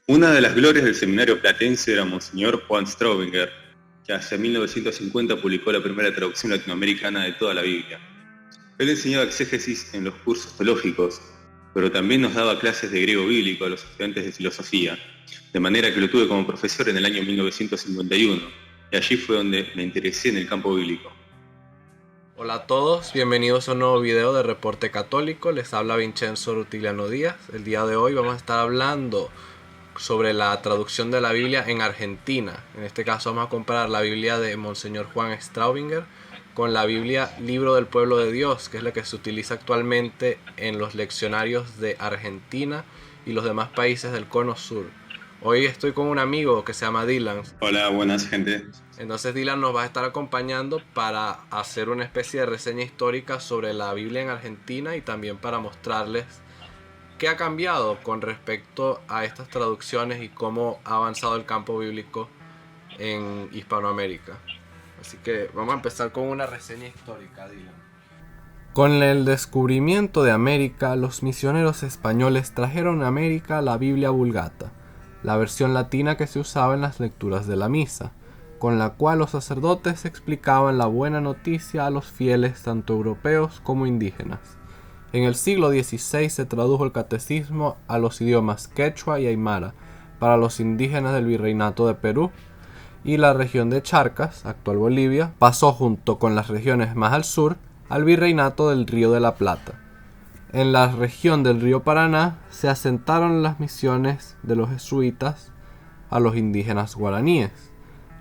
Una de las glorias del seminario platense era Monseñor Juan Straubinger, que hacia 1950 publicó la primera traducción latinoamericana de toda la Biblia. Él enseñaba exégesis en los cursos teológicos, pero también nos daba clases de griego bíblico a los estudiantes de filosofía, de manera que lo tuve como profesor en el año 1951, y allí fue donde me interesé en el campo bíblico. Hola a todos, bienvenidos a un nuevo video de Reporte Católico. Les habla Vincenzo Rutiliano Díaz. El día de hoy vamos a estar hablando sobre la traducción de la Biblia en Argentina. En este caso vamos a comparar la Biblia de Monseñor Juan Straubinger con la Biblia Libro del Pueblo de Dios, que es la que se utiliza actualmente en los leccionarios de Argentina y los demás países del Cono Sur. Hoy estoy con un amigo que se llama Dylan. Hola, buenas gente. Entonces Dylan nos va a estar acompañando para hacer una especie de reseña histórica sobre la Biblia en Argentina y también para mostrarles qué ha cambiado con respecto a estas traducciones y cómo ha avanzado el campo bíblico en Hispanoamérica. Así que vamos a empezar con una reseña histórica, Dylan. Con el descubrimiento de América, los misioneros españoles trajeron a América la Biblia Vulgata, la versión latina que se usaba en las lecturas de la misa, con la cual los sacerdotes explicaban la buena noticia a los fieles tanto europeos como indígenas. En el siglo XVI se tradujo el catecismo a los idiomas quechua y aymara para los indígenas del Virreinato de Perú, y la región de Charcas, actual Bolivia, pasó junto con las regiones más al sur al Virreinato del Río de la Plata. En la región del río Paraná se asentaron las misiones de los jesuitas a los indígenas guaraníes.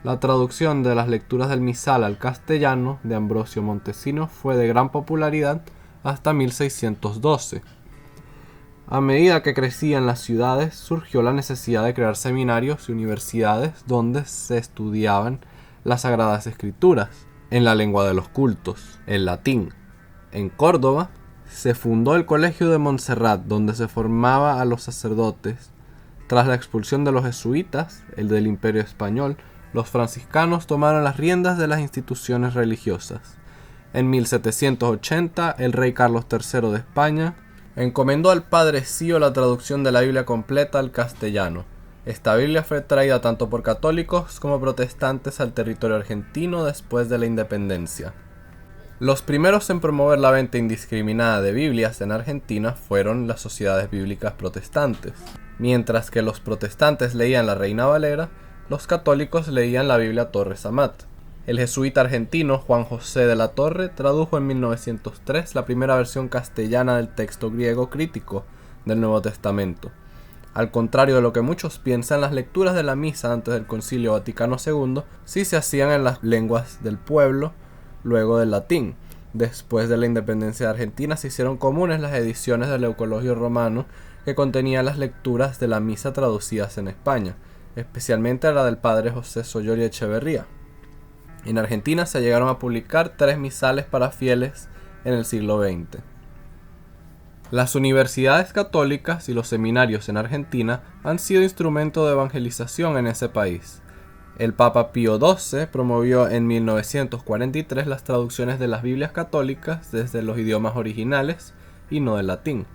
La traducción de las lecturas del misal al castellano de Ambrosio Montesino fue de gran popularidad hasta 1612. A medida que crecían las ciudades, surgió la necesidad de crear seminarios y universidades donde se estudiaban las Sagradas Escrituras, en la lengua de los cultos, el latín. En Córdoba se fundó el Colegio de Montserrat, donde se formaba a los sacerdotes. Tras la expulsión de los jesuitas, el del Imperio Español, los franciscanos tomaron las riendas de las instituciones religiosas. En 1780, el rey Carlos III de España encomendó al padre Sío la traducción de la Biblia completa al castellano. Esta Biblia fue traída tanto por católicos como protestantes al territorio argentino después de la independencia. Los primeros en promover la venta indiscriminada de Biblias en Argentina fueron las sociedades bíblicas protestantes. Mientras que los protestantes leían la Reina Valera, los católicos leían la Biblia Torres Amat. El jesuita argentino Juan José de la Torre tradujo en 1903 la primera versión castellana del texto griego crítico del Nuevo Testamento. Al contrario de lo que muchos piensan, las lecturas de la misa antes del Concilio Vaticano II sí se hacían en las lenguas del pueblo, luego del latín. Después de la independencia de Argentina se hicieron comunes las ediciones del Eucologio Romano que contenían las lecturas de la misa traducidas en España, especialmente la del padre José Soyori Echeverría. En Argentina se llegaron a publicar 3 misales para fieles en el siglo XX. Las universidades católicas y los seminarios en Argentina han sido instrumento de evangelización en ese país. El Papa Pío XII promovió en 1943 las traducciones de las Biblias católicas desde los idiomas originales y no del latín,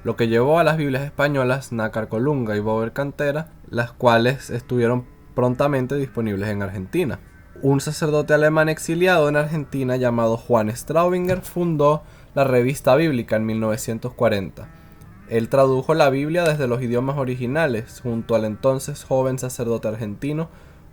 lo que llevó a las Biblias españolas Nácar Colunga y Bover Cantera, las cuales estuvieron prontamente disponibles en Argentina. Un sacerdote alemán exiliado en Argentina llamado Juan Straubinger fundó la Revista Bíblica en 1940. Él tradujo la Biblia desde los idiomas originales junto al entonces joven sacerdote argentino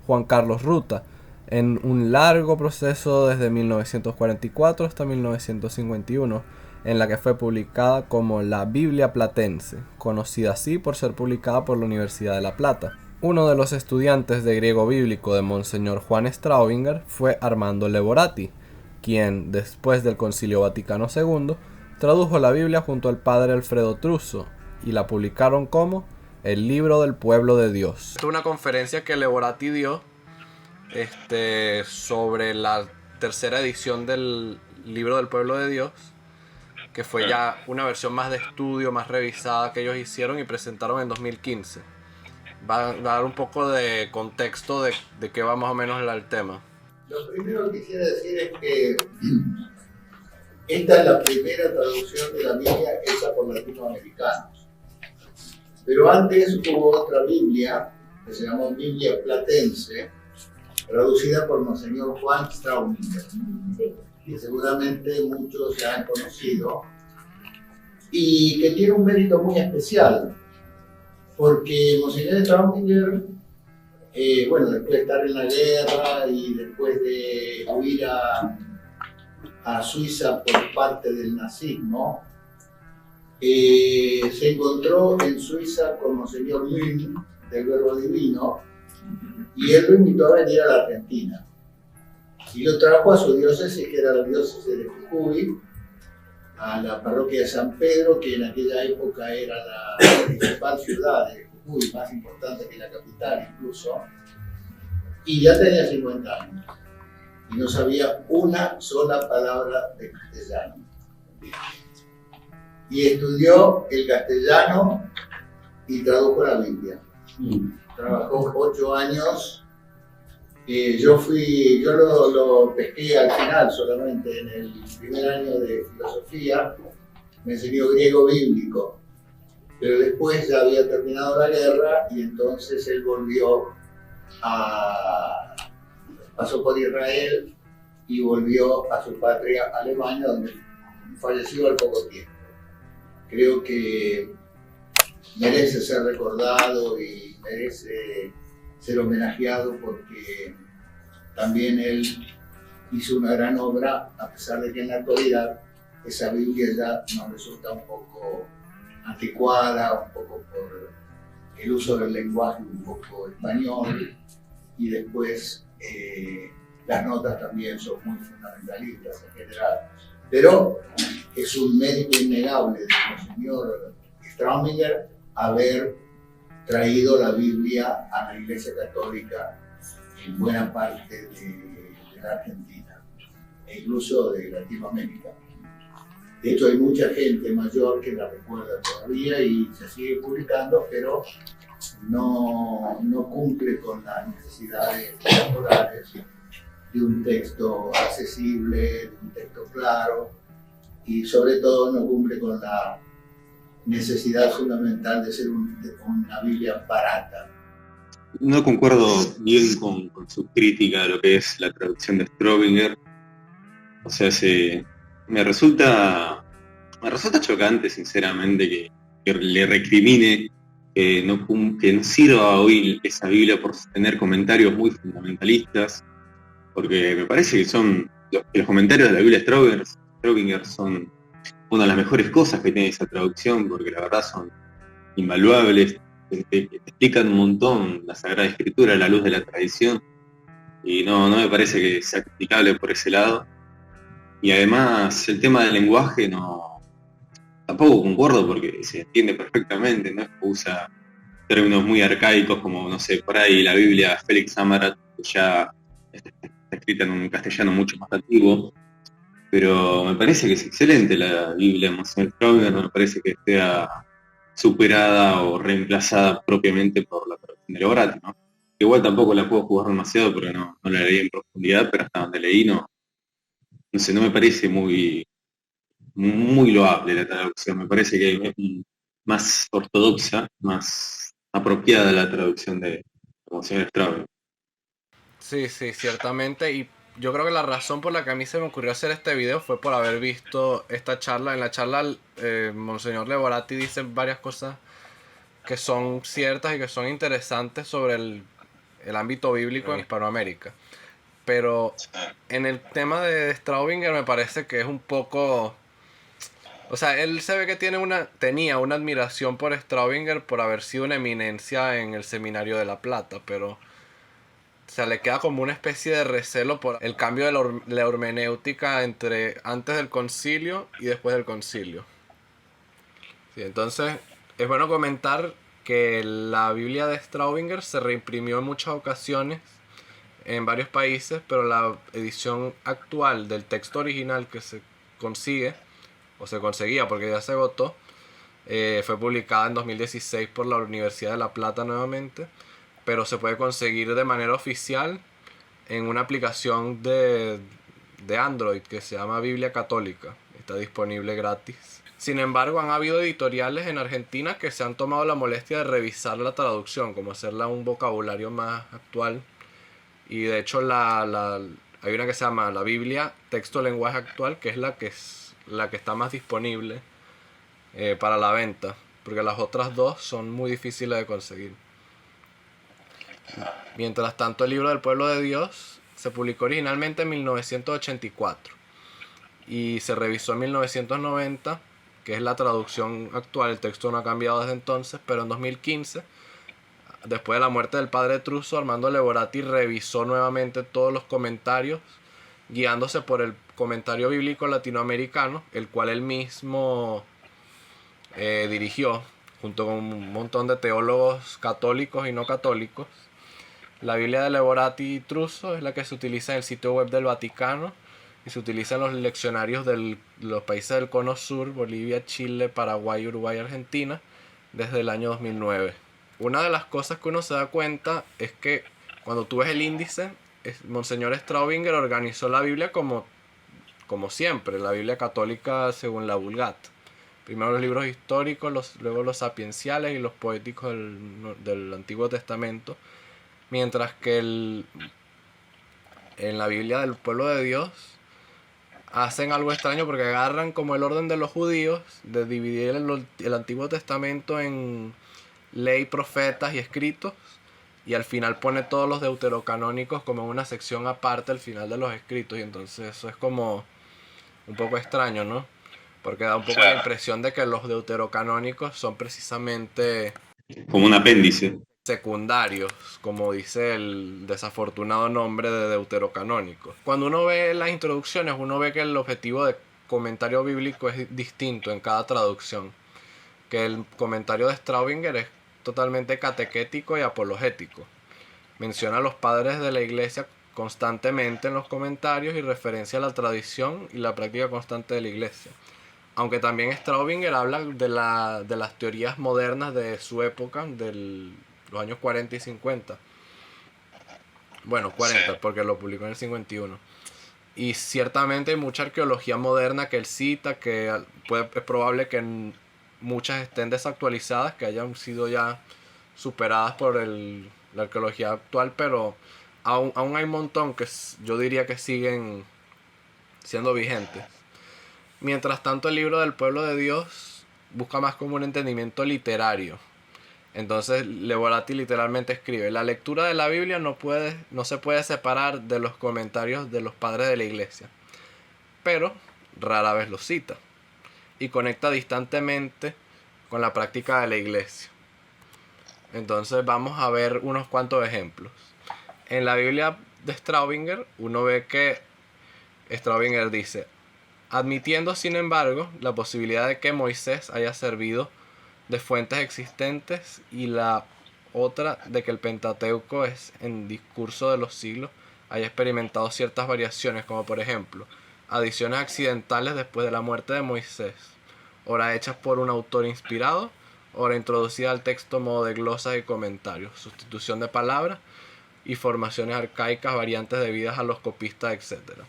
Juan Carlos Ruta, en un largo proceso desde 1944 hasta 1951, en la que fue publicada como la Biblia Platense, conocida así por ser publicada por la Universidad de La Plata. Uno de los estudiantes de griego bíblico de Monseñor Juan Straubinger fue Armando Leborati, quien, después del Concilio Vaticano II, tradujo la Biblia junto al padre Alfredo Truso y la publicaron como el Libro del Pueblo de Dios. Esta es una conferencia que Leborati dio sobre la tercera edición del Libro del Pueblo de Dios, que fue ya una versión más de estudio, más revisada que ellos hicieron y presentaron en 2015. Va a dar un poco de contexto de qué va más o menos el tema. Lo primero que quisiera decir es que esta es la primera traducción de la Biblia hecha por latinoamericanos. Pero antes hubo otra Biblia, que se llamó Biblia Platense, traducida por Monseñor Juan Straubinger, que seguramente muchos ya han conocido, y que tiene un mérito muy especial, porque Monseñor Straubinger, bueno, después de estar en la guerra y después de huir a Suiza por parte del nazismo, se encontró en Suiza con Monseñor Lün, del Verbo Divino, y él lo invitó a venir a la Argentina. Y lo trajo a su diócesis, que era la diócesis de Jujuy, a la parroquia de San Pedro, que en aquella época era la principal ciudad de Jujuy, más importante que la capital incluso, y ya tenía 50 años, y no sabía una sola palabra de castellano. Y estudió el castellano y tradujo la Biblia. Trabajó 8 años. Yo lo pesqué al final solamente, en el primer año de filosofía. Me enseñó griego bíblico, pero después ya había terminado la guerra y entonces él pasó por Israel y volvió a su patria Alemania, donde falleció al poco tiempo. Creo que merece ser recordado y merece ser homenajeado porque también él hizo una gran obra, a pesar de que en la actualidad esa Biblia ya nos resulta un poco anticuada, un poco por el uso del lenguaje un poco español, y después las notas también son muy fundamentalistas en general. Pero es un mérito innegable del señor Straubinger haber traído la Biblia a la Iglesia Católica en buena parte de la Argentina e incluso de Latinoamérica. De hecho, hay mucha gente mayor que la recuerda todavía y se sigue publicando, pero no cumple con las necesidades naturales de un texto accesible, de un texto claro, y sobre todo no cumple con la necesidad fundamental de ser una Biblia barata. No concuerdo bien con su crítica a lo que es la traducción de Straubinger. O sea, me resulta chocante, sinceramente, que le recrimine que no sirva hoy esa Biblia por tener comentarios muy fundamentalistas, porque me parece que los comentarios de la Biblia Straubinger son una de las mejores cosas que tiene esa traducción, porque la verdad son invaluables, que explican un montón la Sagrada Escritura a la luz de la tradición, y no me parece que sea criticable por ese lado. Y además el tema del lenguaje tampoco concuerdo, porque se entiende perfectamente, no es que usa términos muy arcaicos como, no sé, por ahí la Biblia Félix Amarat, que ya está escrita en un castellano mucho más antiguo, pero me parece que es excelente la Biblia de Monseñor Straubinger, no me parece que esté superada o reemplazada propiamente por la traducción de Leobrati, ¿no? Igual tampoco la puedo jugar demasiado porque no la leí en profundidad, pero hasta donde leí no sé, no me parece muy loable la traducción, me parece que es más ortodoxa, más apropiada la traducción de Monseñor Straubinger. Sí, ciertamente, y yo creo que la razón por la que a mí se me ocurrió hacer este video fue por haber visto esta charla. En la charla Monseñor Leobrati dice varias cosas que son ciertas y que son interesantes sobre el ámbito bíblico en Hispanoamérica. Pero en el tema de Straubinger me parece que es un poco... O sea, él se ve que tenía una admiración por Straubinger por haber sido una eminencia en el Seminario de La Plata, pero o sea, le queda como una especie de recelo por el cambio de la hermenéutica entre antes del concilio y después del concilio. Sí, entonces, es bueno comentar que la Biblia de Straubinger se reimprimió en muchas ocasiones en varios países, pero la edición actual del texto original que se consigue, o se conseguía porque ya se agotó, fue publicada en 2016 por la Universidad de La Plata nuevamente, pero se puede conseguir de manera oficial en una aplicación de Android que se llama Biblia Católica. Está disponible gratis. Sin embargo, han habido editoriales en Argentina que se han tomado la molestia de revisar la traducción, como hacerla un vocabulario más actual. Y de hecho hay una que se llama la Biblia Texto Lenguaje Actual, que es la que está más disponible para la venta, porque las otras dos son muy difíciles de conseguir. Mientras tanto, el libro del Pueblo de Dios se publicó originalmente en 1984 y se revisó en 1990, que es la traducción actual. El texto no ha cambiado desde entonces, pero en 2015, después de la muerte del padre Truzzo, Armando Levorati revisó nuevamente todos los comentarios, guiándose por el comentario bíblico latinoamericano, el cual él mismo dirigió junto con un montón de teólogos católicos y no católicos. La Biblia de Levorati y Truzzo es la que se utiliza en el sitio web del Vaticano y se utiliza en los leccionarios de los países del Cono Sur: Bolivia, Chile, Paraguay, Uruguay y Argentina, desde el año 2009. Una de las cosas que uno se da cuenta es que cuando tú ves el índice, Monseñor Straubinger organizó la Biblia como siempre, la Biblia católica según la Vulgata. Primero los libros históricos, luego los sapienciales y los poéticos del Antiguo Testamento. Mientras que en la Biblia del Pueblo de Dios hacen algo extraño, porque agarran como el orden de los judíos de dividir el Antiguo Testamento en ley, profetas y escritos, y al final pone todos los deuterocanónicos como en una sección aparte al final de los escritos, y entonces eso es como un poco extraño, ¿no? Porque da un poco la impresión de que los deuterocanónicos son precisamente como un apéndice secundarios, como dice el desafortunado nombre de deuterocanónico. Cuando uno ve las introducciones, uno ve que el objetivo de comentario bíblico es distinto en cada traducción, que el comentario de Straubinger es totalmente catequético y apologético. Menciona a los padres de la iglesia constantemente en los comentarios y referencia a la tradición y la práctica constante de la iglesia. Aunque también Straubinger habla de las teorías modernas de su época, de los años 40 y 50. Bueno, 40, porque lo publicó en el 51. Y ciertamente hay mucha arqueología moderna que él cita, que es probable que muchas estén desactualizadas, que hayan sido ya superadas por la arqueología actual, pero aún hay un montón que yo diría que siguen siendo vigentes. Mientras tanto, el libro del Pueblo de Dios busca más como un entendimiento literario. Entonces Levorati literalmente escribe: la lectura de la Biblia no se puede separar de los comentarios de los padres de la iglesia, pero rara vez los cita y conecta distantemente con la práctica de la iglesia. Entonces vamos a ver unos cuantos ejemplos. En la Biblia de Straubinger, uno ve que Straubinger dice: admitiendo sin embargo la posibilidad de que Moisés haya servido de fuentes existentes y la otra de que el Pentateuco en discurso de los siglos haya experimentado ciertas variaciones, como por ejemplo adiciones accidentales después de la muerte de Moisés, ora hechas por un autor inspirado, ora introducida al texto a modo de glosas y comentarios, sustitución de palabras y formaciones arcaicas, variantes debidas a los copistas, etc.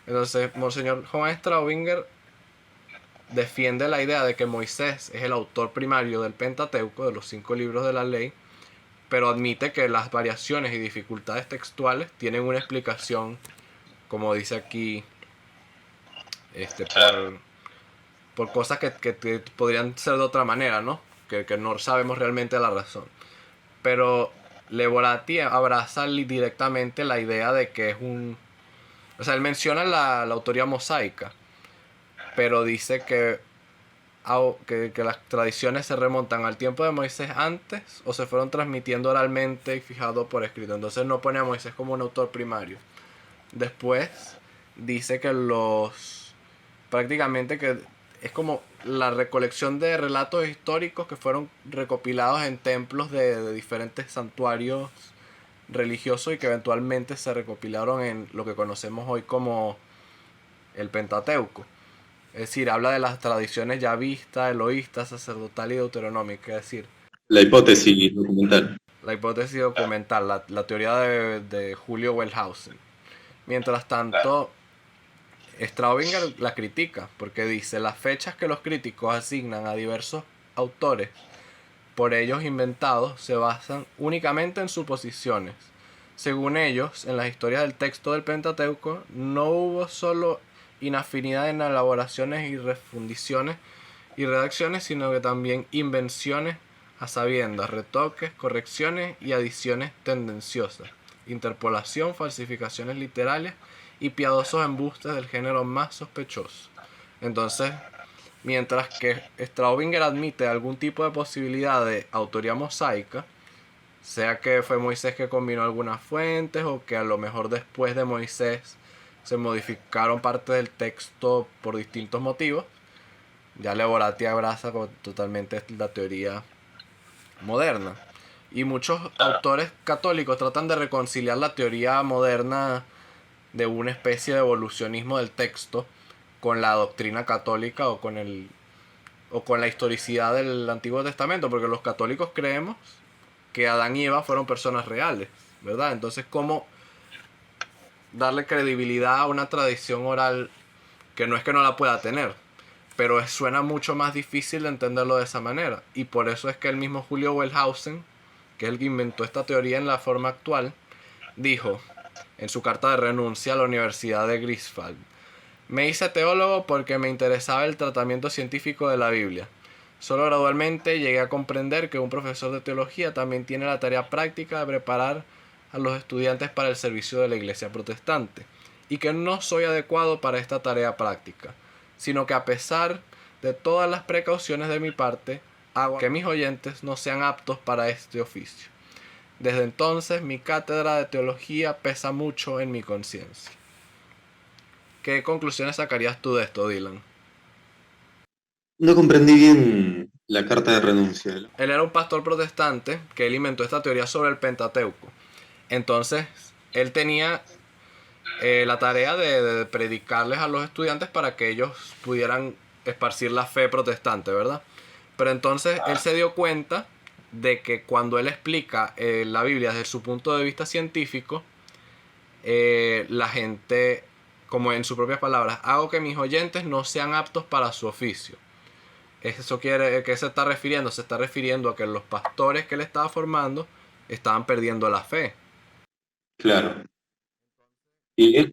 Entonces, Monseñor Juan Straubinger defiende la idea de que Moisés es el autor primario del Pentateuco, de los 5 libros de la ley, pero admite que las variaciones y dificultades textuales tienen una explicación, como dice aquí, por cosas que podrían ser de otra manera, ¿no? Que no sabemos realmente la razón. Pero Levorati abraza directamente la idea de que es o sea, él menciona la autoría mosaica, pero dice que las tradiciones se remontan al tiempo de Moisés antes o se fueron transmitiendo oralmente y fijado por escrito. Entonces no pone a Moisés como un autor primario. Después dice que prácticamente que es como la recolección de relatos históricos que fueron recopilados en templos de diferentes santuarios religiosos y que eventualmente se recopilaron en lo que conocemos hoy como el Pentateuco. Es decir, habla de las tradiciones yavista, eloísta, sacerdotal y deuteronómica. Es decir, la hipótesis documental. La hipótesis documental, la teoría de Julio Wellhausen. Mientras tanto, Straubinger la critica porque dice: las fechas que los críticos asignan a diversos autores por ellos inventados se basan únicamente en suposiciones. Según ellos, en las historias del texto del Pentateuco no hubo solo inafinidad en elaboraciones y refundiciones y redacciones, sino que también invenciones a sabiendas, retoques, correcciones y adiciones tendenciosas, interpolación, falsificaciones literarias y piadosos embustes del género más sospechoso. Entonces, mientras que Straubinger admite algún tipo de posibilidad de autoría mosaica, sea que fue Moisés que combinó algunas fuentes o que a lo mejor después de Moisés se modificaron parte del texto por distintos motivos, ya Leborati abraza totalmente la teoría moderna. Y muchos autores católicos tratan de reconciliar la teoría moderna de una especie de evolucionismo del texto con la doctrina católica o con la historicidad del Antiguo Testamento, porque los católicos creemos que Adán y Eva fueron personas reales, ¿verdad? Entonces, ¿cómo darle credibilidad a una tradición oral que no es que no la pueda tener, pero suena mucho más difícil de entenderlo de esa manera? Y por eso es que el mismo Julio Wellhausen, que es el que inventó esta teoría en la forma actual, dijo en su carta de renuncia a la Universidad de Greifswald: me hice teólogo porque me interesaba el tratamiento científico de la Biblia. Solo gradualmente llegué a comprender que un profesor de teología también tiene la tarea práctica de preparar a los estudiantes para el servicio de la Iglesia protestante, y que no soy adecuado para esta tarea práctica, sino que a pesar de todas las precauciones de mi parte, hago que mis oyentes no sean aptos para este oficio. Desde entonces mi cátedra de teología pesa mucho en mi conciencia. ¿Qué conclusiones sacarías tú de esto, Dylan? No comprendí bien la carta de renuncia. Él era un pastor protestante que él inventó esta teoría sobre el Pentateuco. Entonces, él tenía la tarea de predicarles a los estudiantes para que ellos pudieran esparcir la fe protestante, ¿verdad? Pero entonces él se dio cuenta de que cuando él explica la Biblia desde su punto de vista científico, la gente, como en sus propias palabras, hago que mis oyentes no sean aptos para su oficio. Eso quiere, ¿qué se está refiriendo? Se está refiriendo a que los pastores que él estaba formando estaban perdiendo la fe. Claro. Y es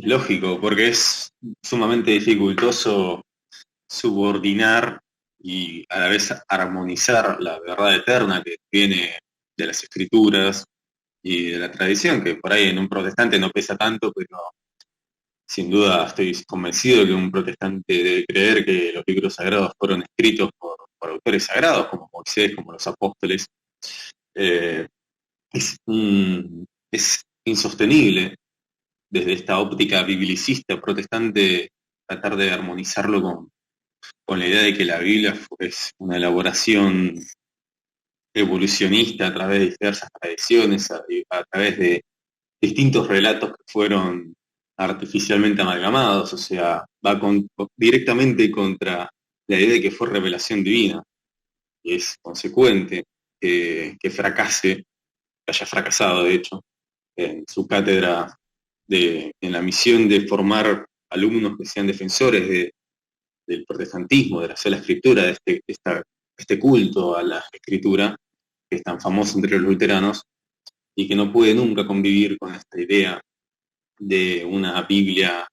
lógico, porque es sumamente dificultoso subordinar y a la vez armonizar la verdad eterna que viene de las escrituras y de la tradición, que por ahí en un protestante no pesa tanto, pero sin duda estoy convencido de que un protestante debe creer que los libros sagrados fueron escritos por autores sagrados, como Moisés, como los apóstoles. Eh, es insostenible desde esta óptica biblicista protestante tratar de armonizarlo con la idea de que la Biblia es una elaboración evolucionista a través de diversas tradiciones, a través de distintos relatos que fueron artificialmente amalgamados, o sea, va directamente contra la idea de que fue revelación divina, y es consecuente que fracase, que haya fracasado de hecho, en su cátedra en la misión de formar alumnos que sean defensores del protestantismo, de la sola escritura, de este culto a la escritura, que es tan famoso entre los luteranos, y que no puede nunca convivir con esta idea de una Biblia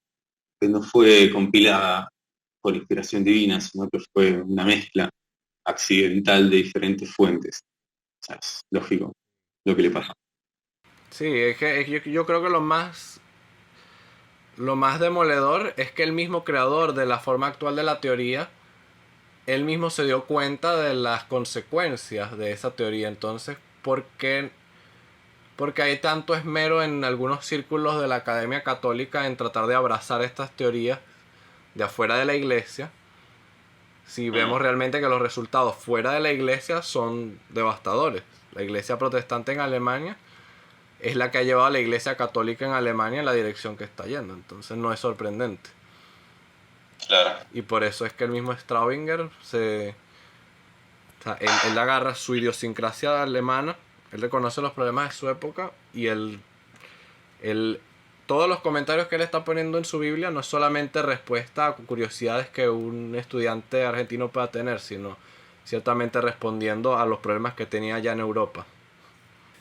que no fue compilada por inspiración divina, sino que fue una mezcla accidental de diferentes fuentes. O sea, es lógico lo que le pasa. Sí, es que yo creo que lo más demoledor es que el mismo creador de la forma actual de la teoría, él mismo se dio cuenta de las consecuencias de esa teoría. Entonces, ¿por qué? Porque hay tanto esmero en algunos círculos de la Academia Católica en tratar de abrazar estas teorías de afuera de la iglesia, si vemos realmente que los resultados fuera de la iglesia son devastadores. La iglesia protestante en Alemania es la que ha llevado a la iglesia católica en Alemania en la dirección que está yendo. Entonces no es sorprendente. Claro. Y por eso es que el mismo Straubinger él agarra su idiosincrasia alemana, él reconoce los problemas de su época y él todos los comentarios que él está poniendo en su Biblia no es solamente respuesta a curiosidades que un estudiante argentino pueda tener, sino ciertamente respondiendo a los problemas que tenía allá en Europa.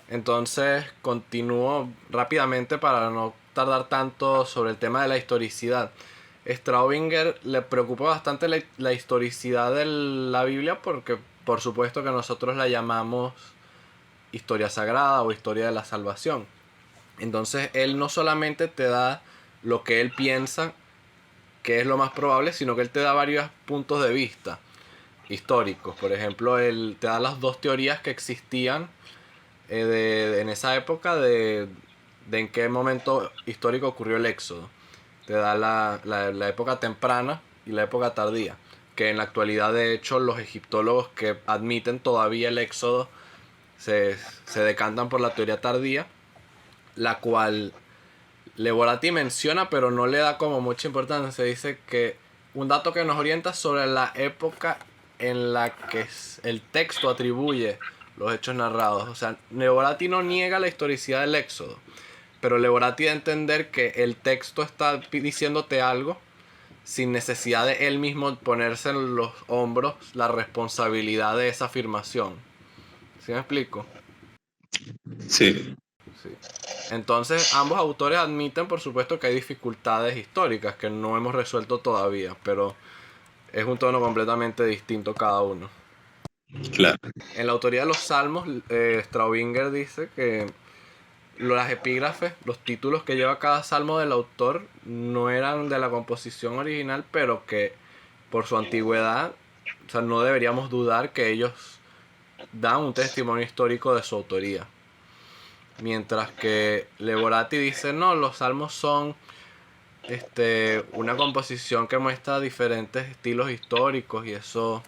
Entonces continúo rápidamente para no tardar tanto sobre el tema de la historicidad. Straubinger le preocupa bastante la historicidad de la Biblia porque por supuesto que nosotros la llamamos historia sagrada o historia de la salvación. Entonces él no solamente te da lo que él piensa que es lo más probable, sino que él te da varios puntos de vista históricos. Por ejemplo, él te da las dos teorías que existían en esa época de en qué momento histórico ocurrió el éxodo. Te da la época temprana y la época tardía, que en la actualidad de hecho los egiptólogos que admiten todavía el éxodo se decantan por la teoría tardía, la cual Leborati menciona pero no le da como mucha importancia. Dice que un dato que nos orienta sobre la época en la que el texto atribuye los hechos narrados. O sea, Leborati no niega la historicidad del éxodo, pero Leborati da a entender que el texto está diciéndote algo sin necesidad de él mismo ponerse en los hombros la responsabilidad de esa afirmación. ¿Sí me explico? Sí. Sí. Entonces ambos autores admiten por supuesto que hay dificultades históricas que no hemos resuelto todavía, pero es un tono completamente distinto cada uno. Claro. En la autoría de los salmos, Straubinger dice que las epígrafes, los títulos que lleva cada salmo del autor no eran de la composición original, pero que por su antigüedad, o sea, no deberíamos dudar que ellos dan un testimonio histórico de su autoría. Mientras que Leborati dice, no, los salmos son una composición que muestra diferentes estilos históricos y eso,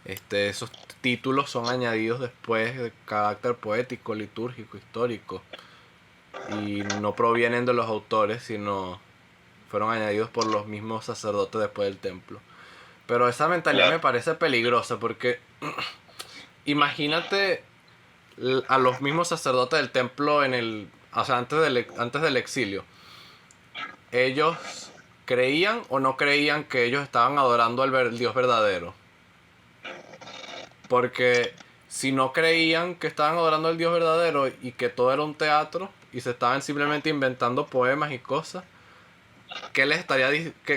esos títulos son añadidos después de carácter poético, litúrgico, histórico y no provienen de los autores, sino fueron añadidos por los mismos sacerdotes después del templo. Pero esa mentalidad me parece peligrosa porque imagínate a los mismos sacerdotes del templo antes del exilio. Ellos creían o no creían que ellos estaban adorando al Dios verdadero. Porque si no creían que estaban adorando al Dios verdadero y que todo era un teatro y se estaban simplemente inventando poemas y cosas,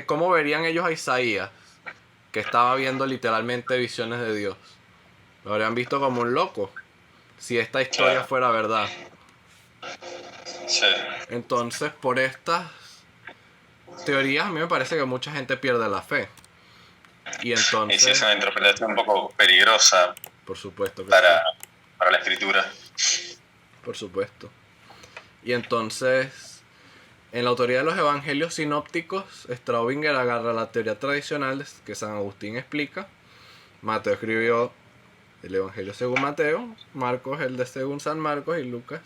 ¿cómo verían ellos a Isaías, que estaba viendo literalmente visiones de Dios? Lo habrían visto como un loco si esta historia fuera verdad. Sí. Entonces, por estas teorías, a mí me parece que mucha gente pierde la fe. Y entonces, Y sí, es una interpretación un poco peligrosa por supuesto que para sí. la escritura. Por supuesto. Y entonces, en la autoría de los evangelios sinópticos, Straubinger agarra la teoría tradicional que San Agustín explica. Mateo escribió el evangelio según Mateo, Marcos el de según San Marcos y Lucas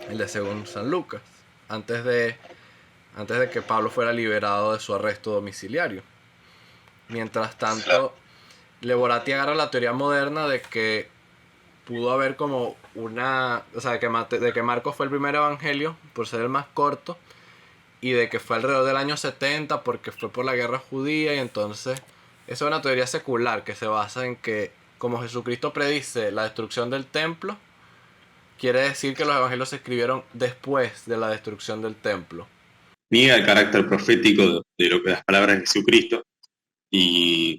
el de según San Lucas, antes de que Pablo fuera liberado de su arresto domiciliario. Mientras tanto, Leborati agarra la teoría moderna de que pudo haber como de que Marcos fue el primer evangelio por ser el más corto y de que fue alrededor del año 70 porque fue por la guerra judía, y entonces eso es una teoría secular que se basa en que como Jesucristo predice la destrucción del templo, quiere decir que los evangelios se escribieron después de la destrucción del templo. Niega el carácter profético de lo que las palabras de Jesucristo y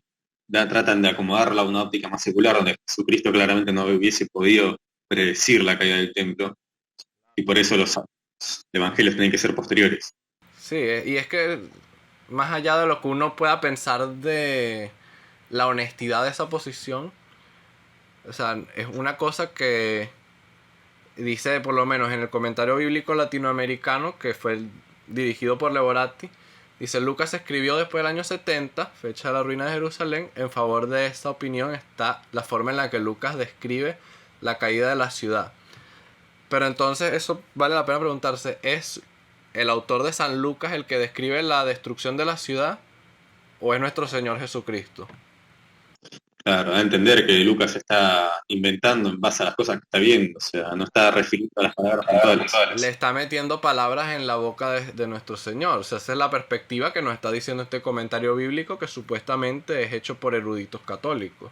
tratan de acomodarla a una óptica más secular, donde Jesucristo claramente no hubiese podido predecir la caída del templo y por eso los evangelios tienen que ser posteriores. Sí, y es que más allá de lo que uno pueda pensar de la honestidad de esa posición, o sea, es una cosa que dice, por lo menos en el comentario bíblico latinoamericano, que fue dirigido por Leborati, dice: Lucas escribió después del año 70, fecha de la ruina de Jerusalén. En favor de esta opinión está la forma en la que Lucas describe la caída de la ciudad. Pero entonces eso vale la pena preguntarse, ¿es el autor de San Lucas el que describe la destrucción de la ciudad o es nuestro Señor Jesucristo? Claro, da a entender que Lucas está inventando en base a las cosas que está viendo, o sea, no está refiriendo a las palabras puntuales. Le está metiendo palabras en la boca de nuestro Señor. O sea, esa es la perspectiva que nos está diciendo este comentario bíblico que supuestamente es hecho por eruditos católicos.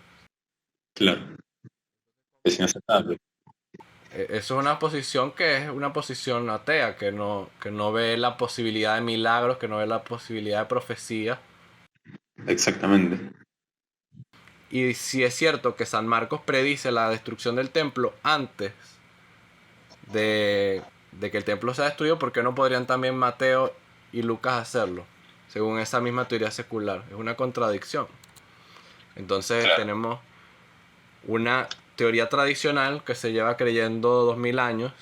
Claro, es inaceptable. Eso es una posición que es una posición atea, que no ve la posibilidad de milagros, que no ve la posibilidad de profecía. Exactamente. Y si es cierto que San Marcos predice la destrucción del templo antes de que el templo sea destruido, ¿por qué no podrían también Mateo y Lucas hacerlo? Según esa misma teoría secular. Es una contradicción. Entonces tenemos una teoría tradicional que se lleva creyendo 2000 años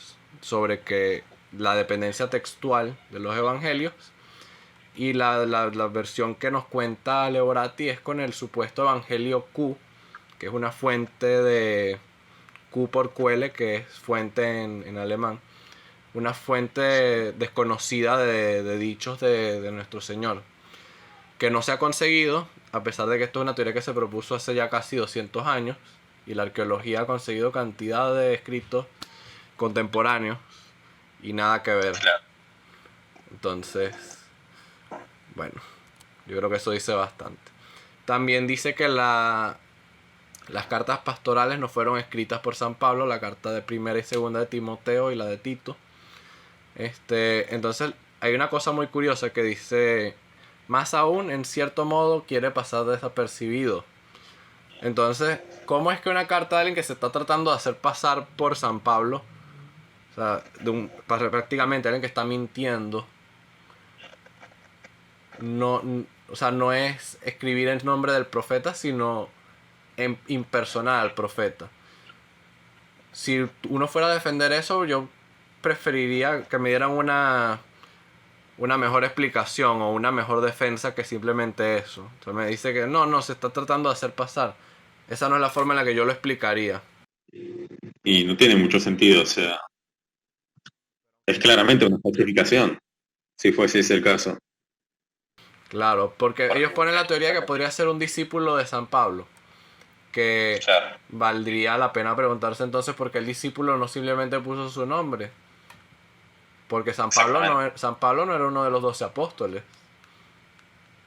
sobre que la dependencia textual de los evangelios, y la versión que nos cuenta Leoratti es con el supuesto evangelio Q, que es una fuente de Q por Quelle, que es fuente en alemán, una fuente desconocida de dichos de nuestro Señor, que no se ha conseguido, a pesar de que esto es una teoría que se propuso hace ya casi 200 años, y la arqueología ha conseguido cantidad de escritos contemporáneos y nada que ver. Entonces, bueno, yo creo que eso dice bastante. También dice que las cartas pastorales no fueron escritas por San Pablo, la carta de primera y segunda de Timoteo y la de Tito. Entonces hay una cosa muy curiosa que dice, más aún, en cierto modo, quiere pasar desapercibido. Entonces, ¿cómo es que una carta de alguien que se está tratando de hacer pasar por San Pablo, o sea, prácticamente alguien que está mintiendo, o sea, no es escribir en nombre del profeta, sino en impersonal al profeta? Si uno fuera a defender eso, yo preferiría que me dieran una mejor explicación o una mejor defensa que simplemente eso. O sea, me dice que no, se está tratando de hacer pasar. Esa no es la forma en la que yo lo explicaría. Y no tiene mucho sentido, o sea, es claramente una justificación, si fuese ese el caso. Claro, porque ellos ponen la teoría que podría ser un discípulo de San Pablo. Que valdría la pena preguntarse entonces por qué el discípulo no simplemente puso su nombre. Porque San Pablo no era uno de los 12 apóstoles.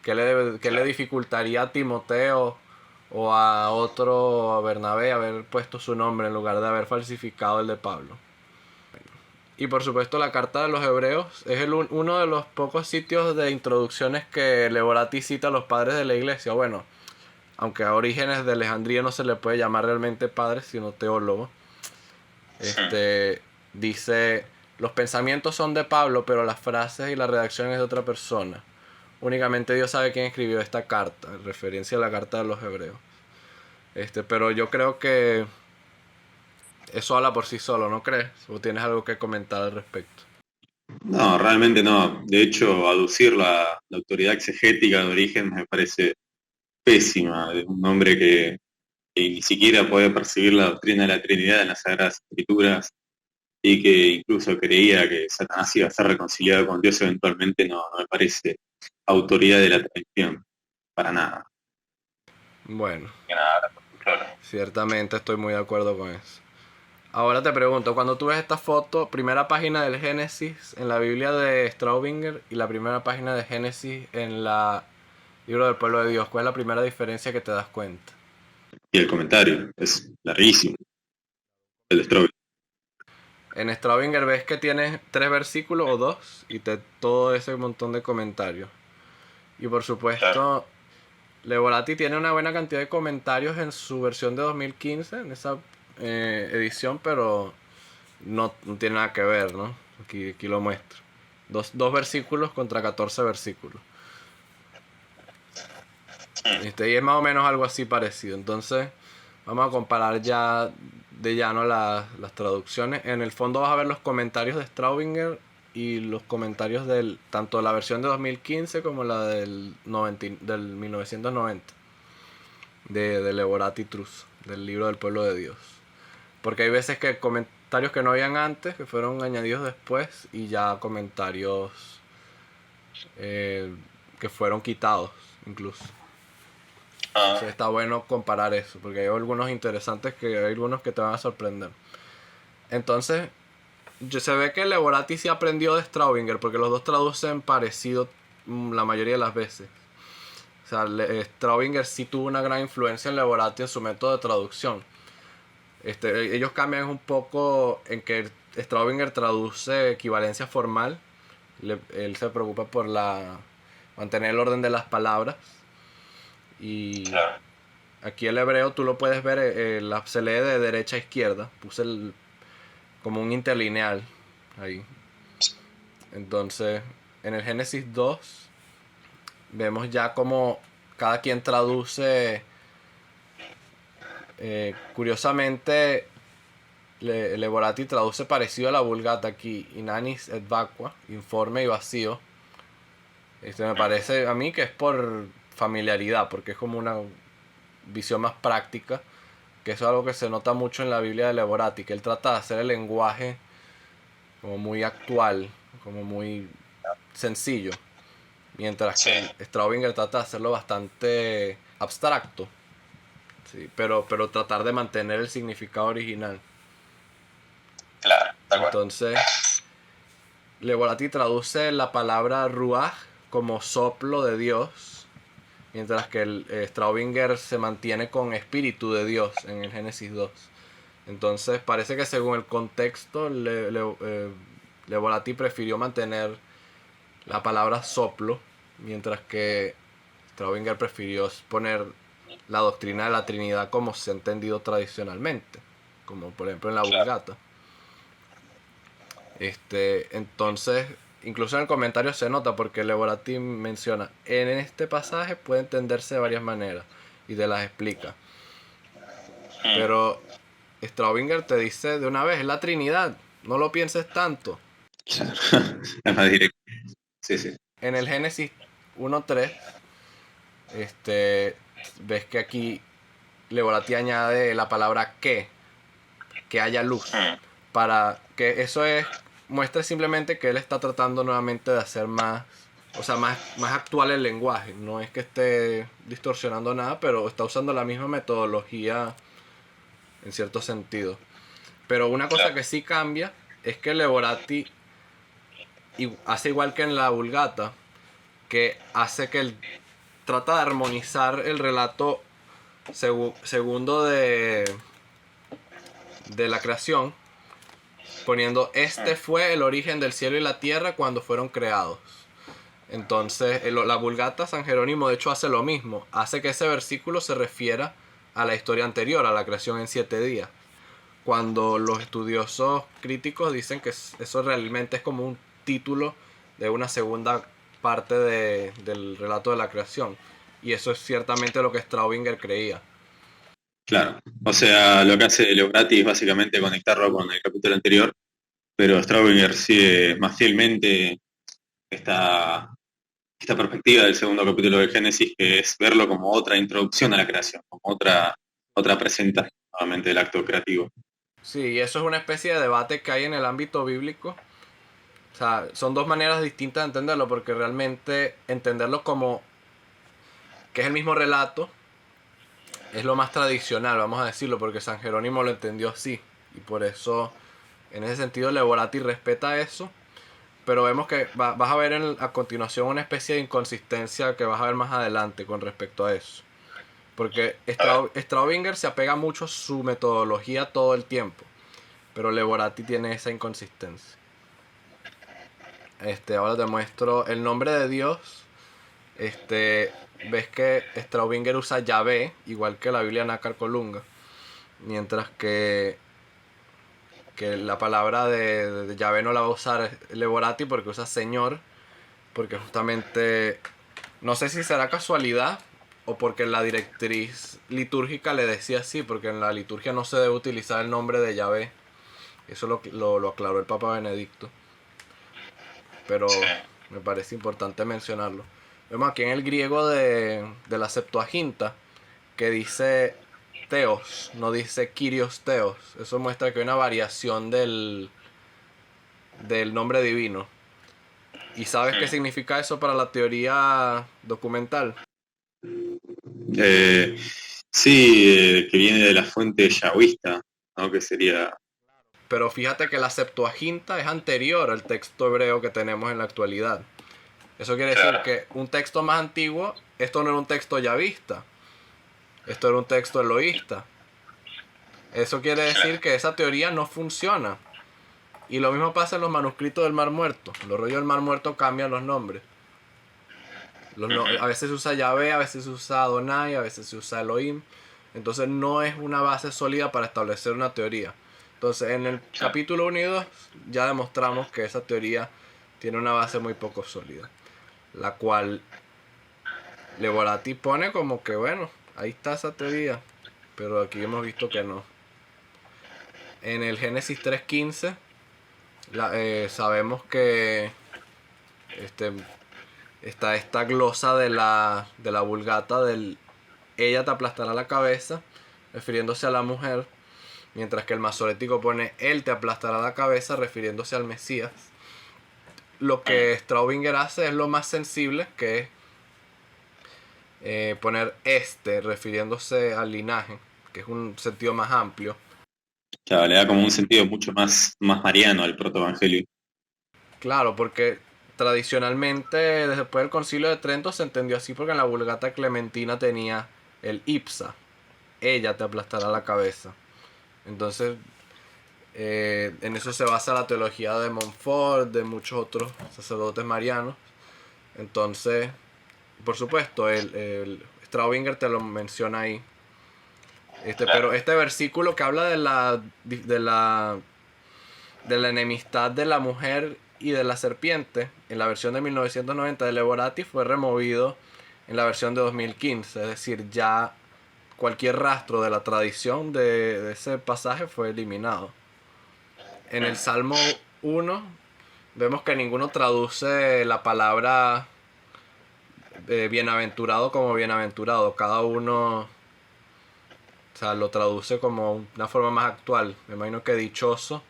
¿Qué le dificultaría a Timoteo o a otro, a Bernabé, haber puesto su nombre en lugar de haber falsificado el de Pablo? Y por supuesto la carta de los Hebreos es uno de los pocos sitios de introducciones que Leoratti cita a los padres de la iglesia. Bueno, aunque a Orígenes de Alejandría no se le puede llamar realmente padre, sino teólogo. Dice, los pensamientos son de Pablo, pero las frases y la redacción es de otra persona. Únicamente Dios sabe quién escribió esta carta, en referencia a la carta de los Hebreos. Pero yo creo que eso habla por sí solo, ¿no crees? ¿O tienes algo que comentar al respecto? No, realmente no. De hecho, aducir la autoridad exegética de Origen me parece pésima, de un hombre que ni siquiera puede percibir la doctrina de la Trinidad en las Sagradas Escrituras y que incluso creía que Satanás iba a ser reconciliado con Dios eventualmente. No me parece autoridad de la tradición, para nada. Bueno, ciertamente estoy muy de acuerdo con eso. Ahora te pregunto, cuando tú ves esta foto, primera página del Génesis en la Biblia de Straubinger y la primera página de Génesis en la Libro del Pueblo de Dios, ¿cuál es la primera diferencia que te das cuenta? Y el comentario es larguísimo, el de Strauss. En Straubinger ves que tiene 3 versículos o 2 y todo ese montón de comentarios. Y por supuesto, Leoratti tiene una buena cantidad de comentarios en su versión de 2015, en esa edición, pero no tiene nada que ver, ¿no? Aquí lo muestro. Dos versículos contra 14 versículos. Y es más o menos algo así parecido. Entonces, vamos a comparar ya de llano las traducciones. En el fondo vas a ver los comentarios de Straubinger y los comentarios tanto de la versión de 2015 como la del 1990 de Leoratti Trus, del Libro del Pueblo de Dios. Porque hay veces que comentarios que no habían antes, que fueron añadidos después, y ya comentarios que fueron quitados incluso. Entonces está bueno comparar eso, porque hay algunos interesantes que hay algunos que te van a sorprender. Entonces, se ve que Levorati sí aprendió de Straubinger, porque los dos traducen parecido la mayoría de las veces. O sea, Straubinger sí tuvo una gran influencia en Levorati en su método de traducción. Ellos cambian un poco en que Straubinger traduce equivalencia formal. Él se preocupa por mantener el orden de las palabras. Y Claro. aquí el hebreo tú lo puedes ver, se lee de derecha a izquierda. Puse como un interlineal ahí. Entonces, en el Génesis 2 vemos ya como cada quien traduce. Curiosamente, Levorati traduce parecido a la Vulgata aquí, inanis et vacua, informe y vacío. Me parece a mí que es por familiaridad, porque es como una visión más práctica, que eso es algo que se nota mucho en la Biblia de Levorati, que él trata de hacer el lenguaje como muy actual, como muy sencillo, mientras que Straubinger trata de hacerlo bastante abstracto, sí, pero tratar de mantener el significado original. Claro, tal cual. Entonces, Levorati traduce la palabra ruach como soplo de Dios, mientras que Straubinger se mantiene con espíritu de Dios en el Génesis 2. Entonces parece que según el contexto Levorati prefirió mantener la palabra soplo, mientras que Straubinger prefirió poner la doctrina de la Trinidad como se ha entendido tradicionalmente, como por ejemplo en la Vulgata. Entonces, incluso en el comentario se nota porque Levorati menciona, en este pasaje puede entenderse de varias maneras y te las explica. Pero Straubinger te dice de una vez, es la Trinidad, no lo pienses tanto. Claro. Es más directo. Sí, sí. En el Génesis 1.3, ves que aquí Levorati añade la palabra que haya luz, para que eso muestre simplemente que él está tratando nuevamente de hacer más actual el lenguaje. No es que esté distorsionando nada, pero está usando la misma metodología en cierto sentido. Pero una cosa que sí cambia es que Levorati hace igual que en la Vulgata, que hace que él trata de armonizar el relato segundo de la creación, poniendo fue el origen del cielo y la tierra cuando fueron creados. Entonces la Vulgata, San Jerónimo de hecho hace lo mismo, hace que ese versículo se refiera a la historia anterior, a la creación en 7 días, cuando los estudiosos críticos dicen que eso realmente es como un título de una segunda parte del relato de la creación, y eso es ciertamente lo que Straubinger creía. Claro. O sea, lo que hace Levorati es básicamente conectarlo con el capítulo anterior, pero Straubinger sigue más fielmente esta perspectiva del segundo capítulo de Génesis, que es verlo como otra introducción a la creación, como otra presentación nuevamente del acto creativo. Sí, y eso es una especie de debate que hay en el ámbito bíblico. O sea, son dos maneras distintas de entenderlo, porque realmente entenderlo como que es el mismo relato es lo más tradicional, vamos a decirlo, porque San Jerónimo lo entendió así, y por eso en ese sentido Levorati respeta eso, pero vemos que vas a ver a continuación una especie de inconsistencia que vas a ver más adelante con respecto a eso, porque Straubinger se apega mucho a su metodología todo el tiempo, pero Levorati tiene esa inconsistencia. Ahora te muestro el nombre de Dios. Ves que Straubinger usa Yahvé, igual que la Biblia Nácar Colunga, mientras que la palabra de Yahvé no la va a usar Levorati porque usa Señor, porque justamente, no sé si será casualidad o porque la directriz litúrgica le decía así, porque en la liturgia no se debe utilizar el nombre de Yahvé. Eso lo aclaró el Papa Benedicto, pero me parece importante mencionarlo. Vemos aquí en el griego de la Septuaginta que dice Theos, no dice Kyrios Theos. Eso muestra que hay una variación del nombre divino. ¿Y sabes qué significa eso para la teoría documental? Sí, que viene de la fuente yahwista, ¿no? Que sería... Pero fíjate que la Septuaginta es anterior al texto hebreo que tenemos en la actualidad. Eso quiere decir que un texto más antiguo, esto no era un texto yavista, esto era un texto eloísta. Eso quiere decir que esa teoría no funciona. Y lo mismo pasa en los manuscritos del Mar Muerto. Los rollos del Mar Muerto cambian los nombres. A veces se usa Yahvé, a veces se usa Adonai, a veces se usa Elohim. Entonces no es una base sólida para establecer una teoría. Entonces en el capítulo 1 y 2 ya demostramos que esa teoría tiene una base muy poco sólida. La cual Levorati pone como que bueno, ahí está esa teoría. Pero aquí hemos visto que no. En el Génesis 3.15 sabemos que está esta glosa de la Vulgata del ella te aplastará la cabeza, refiriéndose a la mujer, mientras que el masorético pone él te aplastará la cabeza, refiriéndose al Mesías. Lo que Straubinger hace es lo más sensible, que es poner refiriéndose al linaje, que es un sentido más amplio. Claro, le da como un sentido mucho más mariano al protoevangelio. Claro, porque tradicionalmente después del Concilio de Trento se entendió así porque en la Vulgata Clementina tenía el ipsa, ella te aplastará la cabeza. Entonces en eso se basa la teología de Montfort, de muchos otros sacerdotes marianos. Entonces, por supuesto, el Straubinger te lo menciona ahí. Pero este versículo que habla de la enemistad de la mujer y de la serpiente, en la versión de 1990 de Levorati, fue removido en la versión de 2015. Es decir, ya cualquier rastro de la tradición de ese pasaje fue eliminado. En el Salmo 1 vemos que ninguno traduce la palabra bienaventurado como bienaventurado. Cada uno, o sea, lo traduce como una forma más actual. Me imagino que dichoso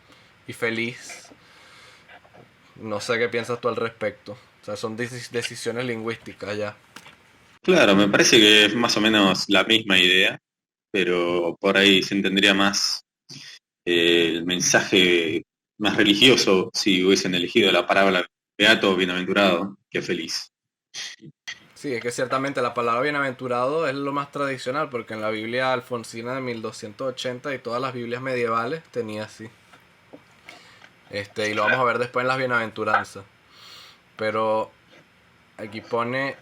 y feliz. No sé qué piensas tú al respecto. O sea, son decisiones lingüísticas ya. Claro, me parece que es más o menos la misma idea, pero por ahí se entendería más el mensaje más religioso si hubiesen elegido la palabra beato o bienaventurado que feliz. Sí, es que ciertamente la palabra bienaventurado es lo más tradicional, porque en la Biblia alfonsina de 1280 y todas las Biblias medievales tenía así. Y lo vamos a ver después en las bienaventuranzas. Pero aquí pone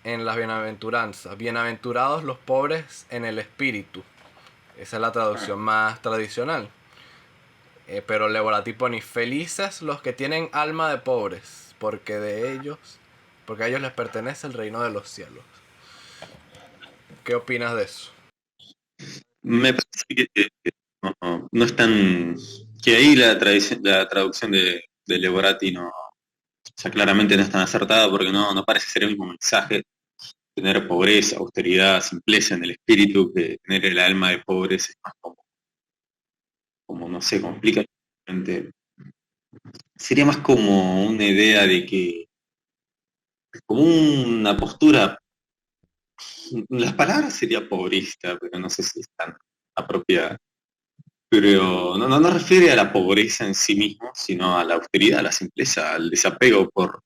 en las bienaventuranzas: bienaventurados los pobres en el espíritu. Esa es la traducción más tradicional. Pero Levorati pone: felices los que tienen alma de pobres, porque a ellos les pertenece el reino de los cielos. ¿Qué opinas de eso? Me parece que no es tan... que ahí la traducción de Levorati no, o sea, claramente no es tan acertada porque no parece ser el mismo mensaje tener pobreza, austeridad, simpleza en el espíritu que tener el alma de pobres es más como no sé, complica. Sería más como una idea de que, como una postura, las palabras sería pobreza, pero no sé si es tan apropiada. Pero no refiere a la pobreza en sí mismo, sino a la austeridad, a la simpleza, al desapego por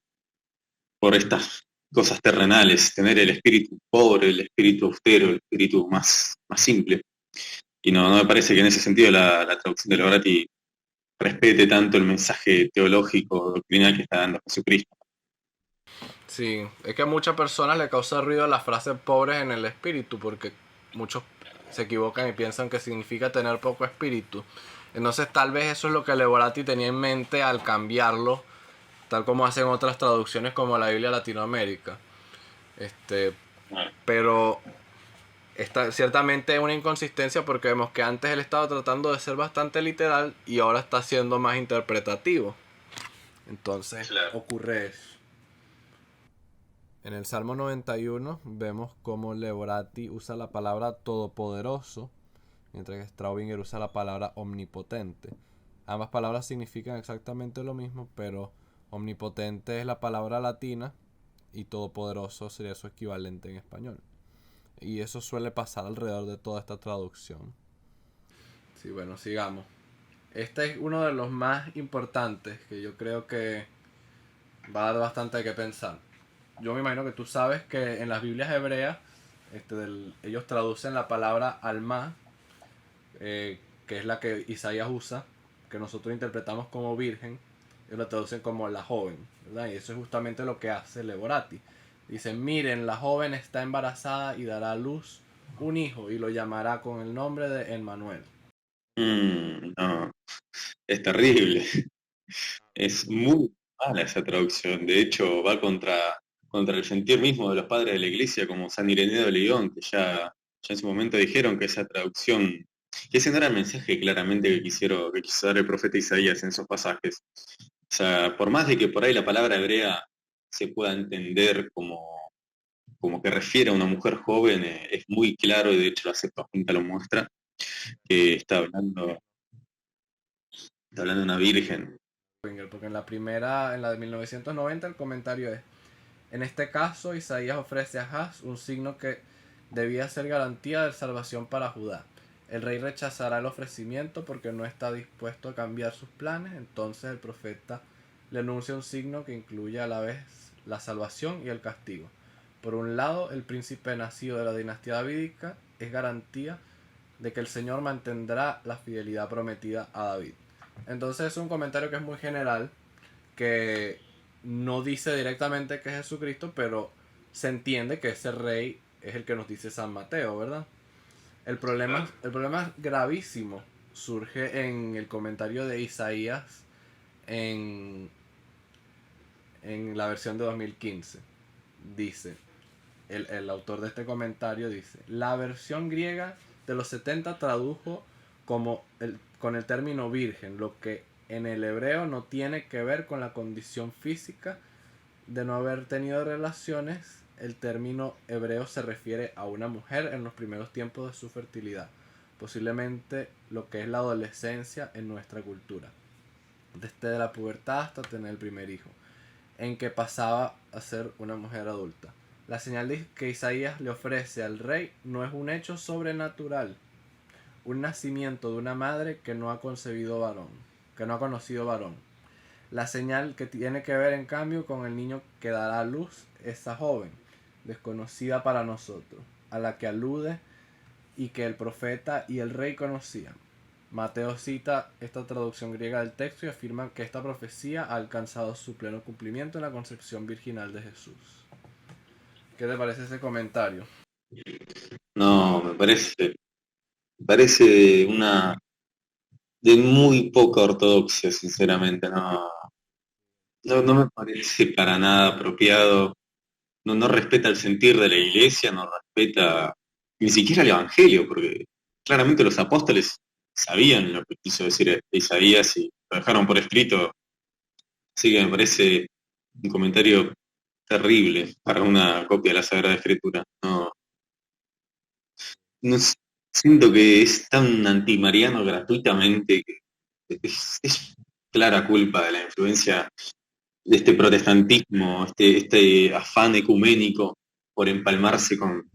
estas cosas terrenales, tener el espíritu pobre, el espíritu austero, el espíritu más simple. Y no me parece que en ese sentido la traducción de Lorati respete tanto el mensaje teológico, doctrinal que está dando Jesucristo. Sí, es que a muchas personas le causa ruido la frase pobres en el espíritu, porque muchos se equivocan y piensan que significa tener poco espíritu. Entonces tal vez eso es lo que Levorati tenía en mente al cambiarlo, tal como hacen otras traducciones como la Biblia Latinoamérica. Pero ciertamente es una inconsistencia, porque vemos que antes él estaba tratando de ser bastante literal y ahora está siendo más interpretativo. Entonces ocurre eso. En el Salmo 91 vemos cómo Levorati usa la palabra todopoderoso, mientras que Straubinger usa la palabra omnipotente. Ambas palabras significan exactamente lo mismo, pero omnipotente es la palabra latina y todopoderoso sería su equivalente en español. Y eso suele pasar alrededor de toda esta traducción. Sí, bueno, sigamos. Este es uno de los más importantes, que yo creo que va a dar bastante de qué pensar. Yo me imagino que tú sabes que en las Biblias hebreas ellos traducen la palabra alma, que es la que Isaías usa, que nosotros interpretamos como virgen, ellos la traducen como la joven, ¿verdad? Y eso es justamente lo que hace Levorati. Dicen, miren, la joven está embarazada y dará a luz un hijo y lo llamará con el nombre de Emmanuel. No, es terrible. Es muy mala esa traducción. De hecho, va contra el sentir mismo de los padres de la iglesia, como San Ireneo de León, que ya en su momento dijeron que esa traducción, que ese no era el mensaje claramente que quiso dar el profeta Isaías en esos pasajes. O sea, por más de que por ahí la palabra hebrea se pueda entender como que refiere a una mujer joven, es muy claro, y de hecho la Septuaginta lo muestra, que está hablando de una virgen. Porque en la de 1990, el comentario es: en este caso, Isaías ofrece a Ahaz un signo que debía ser garantía de salvación para Judá. El rey rechazará el ofrecimiento porque no está dispuesto a cambiar sus planes. Entonces el profeta le anuncia un signo que incluye a la vez la salvación y el castigo. Por un lado, el príncipe nacido de la dinastía davídica es garantía de que el Señor mantendrá la fidelidad prometida a David. Entonces es un comentario que es muy general, que no dice directamente que es Jesucristo, pero se entiende que ese rey es el que nos dice San Mateo, ¿verdad? El problema gravísimo surge en el comentario de Isaías en la versión de 2015. Dice, el autor de este comentario dice: la versión griega de los 70 tradujo con el término virgen, lo que en el hebreo no tiene que ver con la condición física de no haber tenido relaciones. El término hebreo se refiere a una mujer en los primeros tiempos de su fertilidad, posiblemente lo que es la adolescencia en nuestra cultura, desde la pubertad hasta tener el primer hijo, en que pasaba a ser una mujer adulta. La señal que Isaías le ofrece al rey no es un hecho sobrenatural, un nacimiento de una madre que no ha conocido varón. La señal que tiene que ver, en cambio, con el niño que dará a luz esa joven, desconocida para nosotros, a la que alude y que el profeta y el rey conocían. Mateo cita esta traducción griega del texto y afirma que esta profecía ha alcanzado su pleno cumplimiento en la concepción virginal de Jesús. ¿Qué te parece ese comentario? No, me parece una de muy poca ortodoxia, sinceramente. No me parece para nada apropiado. No respeta el sentir de la iglesia, no respeta ni siquiera el evangelio, porque claramente los apóstoles sabían lo que quiso decir Isaías y lo dejaron por escrito. Así que me parece un comentario terrible para una copia de la Sagrada Escritura. No siento que es tan antimariano gratuitamente, que es clara culpa de la influencia de este protestantismo, este afán ecuménico por empalmarse con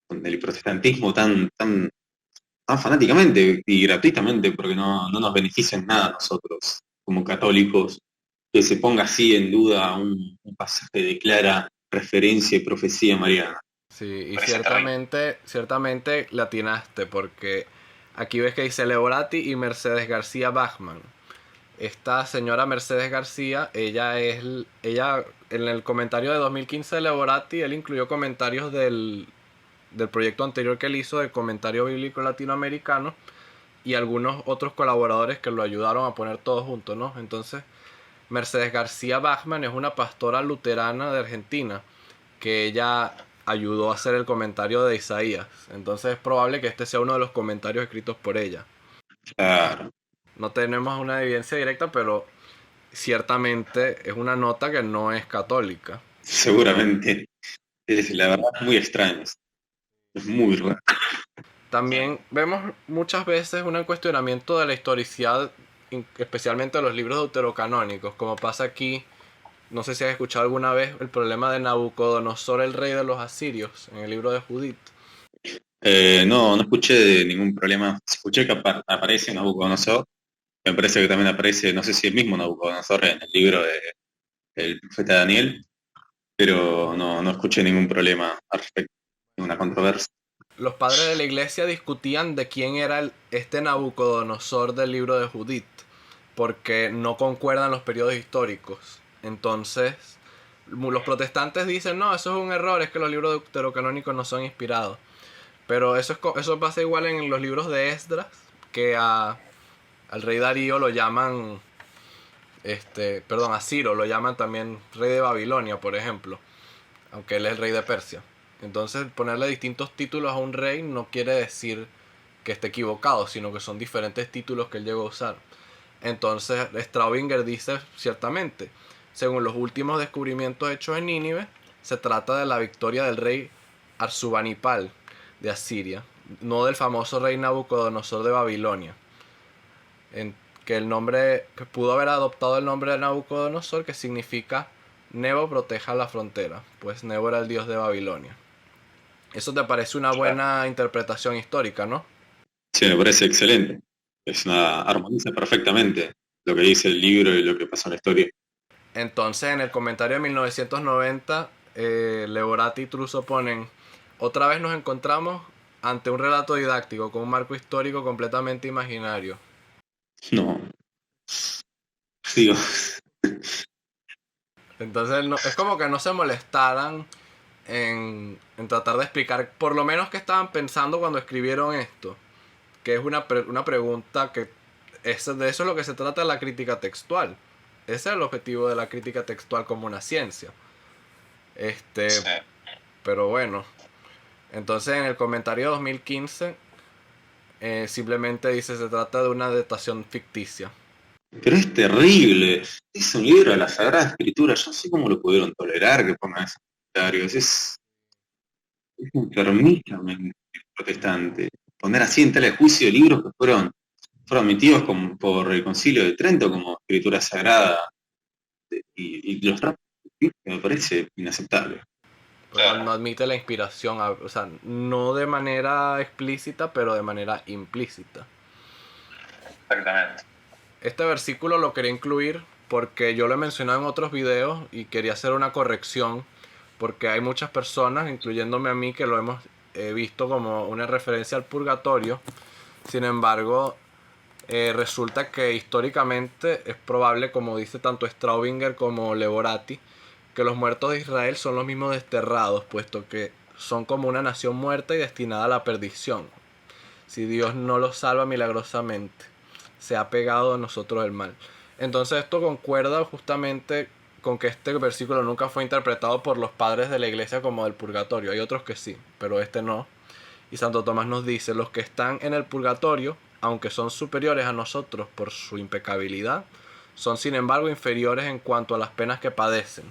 el protestantismo tan fanáticamente y gratuitamente, porque no nos beneficia en nada a nosotros como católicos, que se ponga así en duda un pasaje de clara referencia y profecía mariana. Sí, y ciertamente le atinaste, porque aquí ves que dice Levorati y Mercedes García Bachmann. Esta señora Mercedes García, ella en el comentario de 2015 de Levorati, él incluyó comentarios del proyecto anterior que él hizo de comentario bíblico latinoamericano y algunos otros colaboradores que lo ayudaron a poner todo junto, ¿no? Entonces, Mercedes García Bachmann es una pastora luterana de Argentina que ella ayudó a hacer el comentario de Isaías. Entonces es probable que este sea uno de los comentarios escritos por ella. Claro. No tenemos una evidencia directa, pero ciertamente es una nota que no es católica. Seguramente. La verdad es muy extraño. Es muy raro. También vemos muchas veces un cuestionamiento de la historicidad, especialmente de los libros deuterocanónicos, como pasa aquí. No sé si has escuchado alguna vez el problema de Nabucodonosor, el rey de los asirios, en el libro de Judith. No escuché de ningún problema. Escuché que aparece Nabucodonosor. Me parece que también aparece, no sé si el mismo Nabucodonosor en el libro de el profeta Daniel, pero no escuché ningún problema al respecto, ninguna controversia. Los padres de la iglesia discutían de quién era este Nabucodonosor del libro de Judith, porque no concuerdan los periodos históricos. Entonces, los protestantes dicen, no, eso es un error, es que los libros deuterocanónicos no son inspirados. Pero eso pasa igual en los libros de Esdras, que al rey Darío lo llaman, a Ciro lo llaman también rey de Babilonia, por ejemplo, aunque él es el rey de Persia. Entonces, ponerle distintos títulos a un rey no quiere decir que esté equivocado, sino que son diferentes títulos que él llegó a usar. Entonces, Straubinger dice ciertamente, según los últimos descubrimientos hechos en Nínive, se trata de la victoria del rey Arsubanipal de Asiria, no del famoso rey Nabucodonosor de Babilonia. Que el nombre, que pudo haber adoptado el nombre de Nabucodonosor, que significa Nebo proteja la frontera, pues Nebo era el dios de Babilonia. Eso te parece una buena interpretación histórica, ¿no? Sí, me parece excelente. Armoniza perfectamente lo que dice el libro y lo que pasa en la historia. Entonces, en el comentario de 1990, Leborati y Truso ponen: otra vez nos encontramos ante un relato didáctico con un marco histórico completamente imaginario. No. Digo, Entonces, es como que no se molestaran en tratar de explicar por lo menos qué estaban pensando cuando escribieron esto. Que es una pregunta que de eso es lo que se trata la crítica textual. Ese es el objetivo de la crítica textual como una ciencia. Sí. Pero bueno. Entonces en el comentario 2015 simplemente dice se trata de una datación ficticia. pero es terrible. Es un libro de la Sagrada Escritura. Yo no sé cómo lo pudieron tolerar que pongan esos comentarios. Es enfermísimo protestante. Poner así en tela de juicio libros que fueron emitidos por el Concilio de Trento como escritura sagrada y los trapos me parece inaceptable. No admite la inspiración, o sea, no de manera explícita, pero de manera implícita. Exactamente. Este versículo lo quería incluir porque yo lo he mencionado en otros videos y quería hacer una corrección porque hay muchas personas, incluyéndome a mí, que lo hemos visto como una referencia al purgatorio. Sin embargo, resulta que históricamente es probable, como dice tanto Straubinger como Leborati, que los muertos de Israel son los mismos desterrados, puesto que son como una nación muerta y destinada a la perdición. Si Dios no los salva milagrosamente, se ha pegado a nosotros el mal. Entonces esto concuerda justamente con que este versículo nunca fue interpretado por los padres de la iglesia como del purgatorio. Hay otros que sí, pero este no. Y Santo Tomás nos dice: los que están en el purgatorio, aunque son superiores a nosotros por su impecabilidad, son sin embargo inferiores en cuanto a las penas que padecen.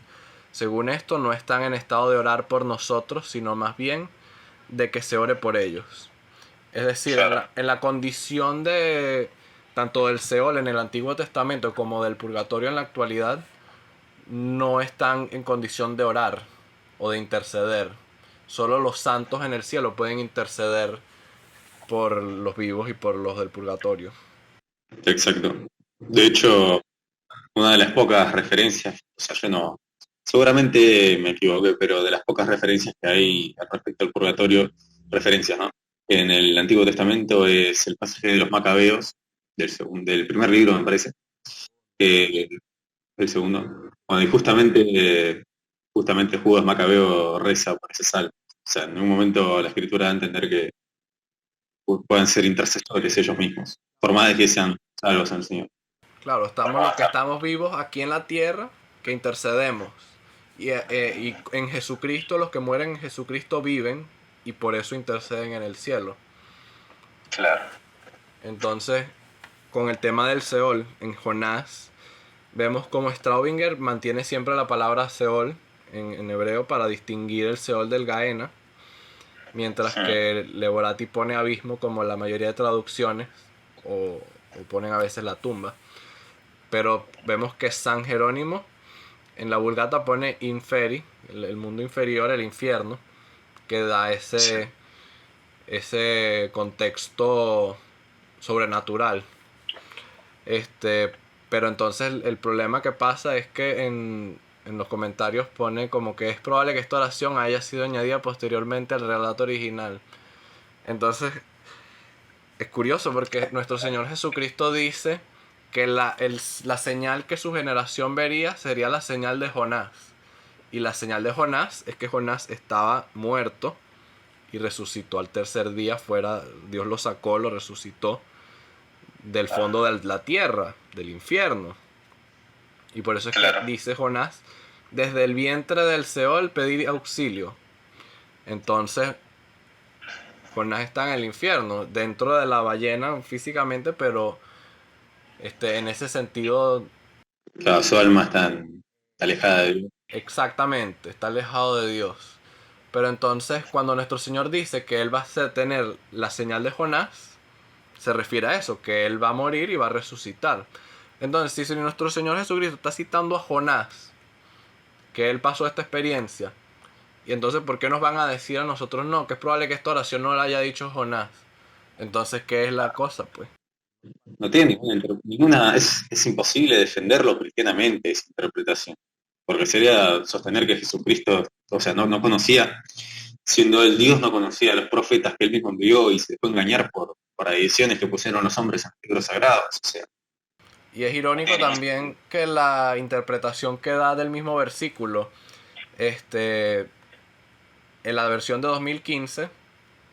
Según esto, no están en estado de orar por nosotros, sino más bien de que se ore por ellos. Es decir, en la condición de tanto del Seol en el Antiguo Testamento como del purgatorio en la actualidad, no están en condición de orar o de interceder. Solo los santos en el cielo pueden interceder por los vivos y por los del purgatorio. Exacto. De hecho, una de las pocas referencias, o sea, yo no, seguramente me equivoqué, pero de las pocas referencias que hay respecto al purgatorio, referencias, ¿no? En el Antiguo Testamento es el pasaje de los Macabeos, del primer libro, me parece, el segundo, cuando justamente Judas Macabeo reza por ese salmo. O sea, en un momento la escritura da a entender que puedan ser intercesores ellos mismos, por más de que sean salvos en el Señor. Claro, estamos los que estamos vivos aquí en la tierra, que intercedemos. Y en Jesucristo, los que mueren en Jesucristo viven y por eso interceden en el cielo. Claro. Entonces, con el tema del Seol, en Jonás, vemos como Straubinger mantiene siempre la palabra Seol en hebreo para distinguir el Seol del Gaena, mientras que Leborati pone abismo como la mayoría de traducciones, o ponen a veces la tumba. Pero vemos que San Jerónimo en la Vulgata pone inferi, el mundo inferior, el infierno, que da ese ese contexto sobrenatural. Pero entonces el problema que pasa es que en los comentarios pone como que es probable que esta oración haya sido añadida posteriormente al relato original. Entonces es curioso porque nuestro Señor Jesucristo dice que la señal que su generación vería sería la señal de Jonás. Y la señal de Jonás es que Jonás estaba muerto y resucitó al tercer día fuera. Dios lo sacó, lo resucitó del fondo de la tierra, del infierno. Y por eso es que dice Jonás, desde el vientre del Seol pedí auxilio. Entonces Jonás está en el infierno, dentro de la ballena físicamente, pero en ese sentido... Claro, su alma está alejada de Dios. Exactamente, está alejado de Dios. Pero entonces cuando nuestro Señor dice que Él va a tener la señal de Jonás, se refiere a eso, que Él va a morir y va a resucitar. Entonces, si nuestro Señor Jesucristo está citando a Jonás, que Él pasó esta experiencia, y entonces ¿por qué nos van a decir a nosotros no? Que es probable que esta oración no la haya dicho Jonás. Entonces, ¿qué es la cosa, pues? No tiene ninguna es imposible defenderlo cristianamente, esa interpretación. Porque sería sostener que Jesucristo, o sea, no conocía, siendo el Dios, no conocía a los profetas que él mismo envió y se dejó engañar por adiciones que pusieron los hombres en libros sagrados. O sea. Y es irónico también que la interpretación que da del mismo versículo, en la versión de 2015,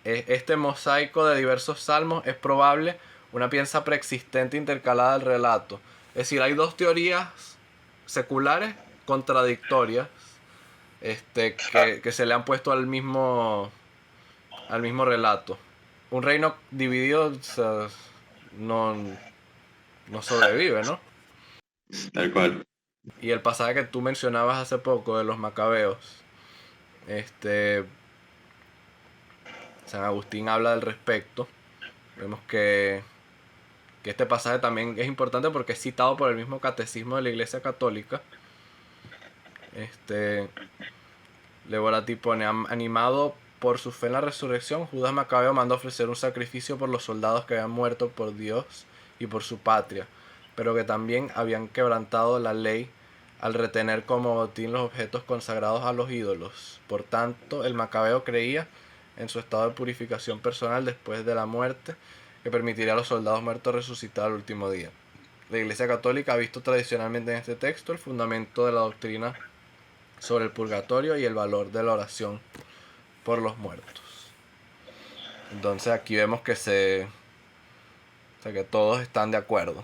este mosaico de diversos salmos es probable una pieza preexistente intercalada al relato. Es decir, hay dos teorías seculares contradictorias que se le han puesto al mismo relato. Un reino dividido, o sea, no sobrevive, ¿no? Tal cual. Y el pasaje que tú mencionabas hace poco de los macabeos, San Agustín habla al respecto. Vemos que este pasaje también es importante porque es citado por el mismo catecismo de la Iglesia Católica. Leborati pone: animado por su fe en la resurrección, Judas Macabeo mandó ofrecer un sacrificio por los soldados que habían muerto por Dios y por su patria, pero que también habían quebrantado la ley al retener como botín los objetos consagrados a los ídolos. Por tanto, el Macabeo creía en su estado de purificación personal después de la muerte, que permitiría a los soldados muertos resucitar al último día. La Iglesia Católica ha visto tradicionalmente en este texto el fundamento de la doctrina sobre el purgatorio y el valor de la oración por los muertos. Entonces aquí vemos que que todos están de acuerdo.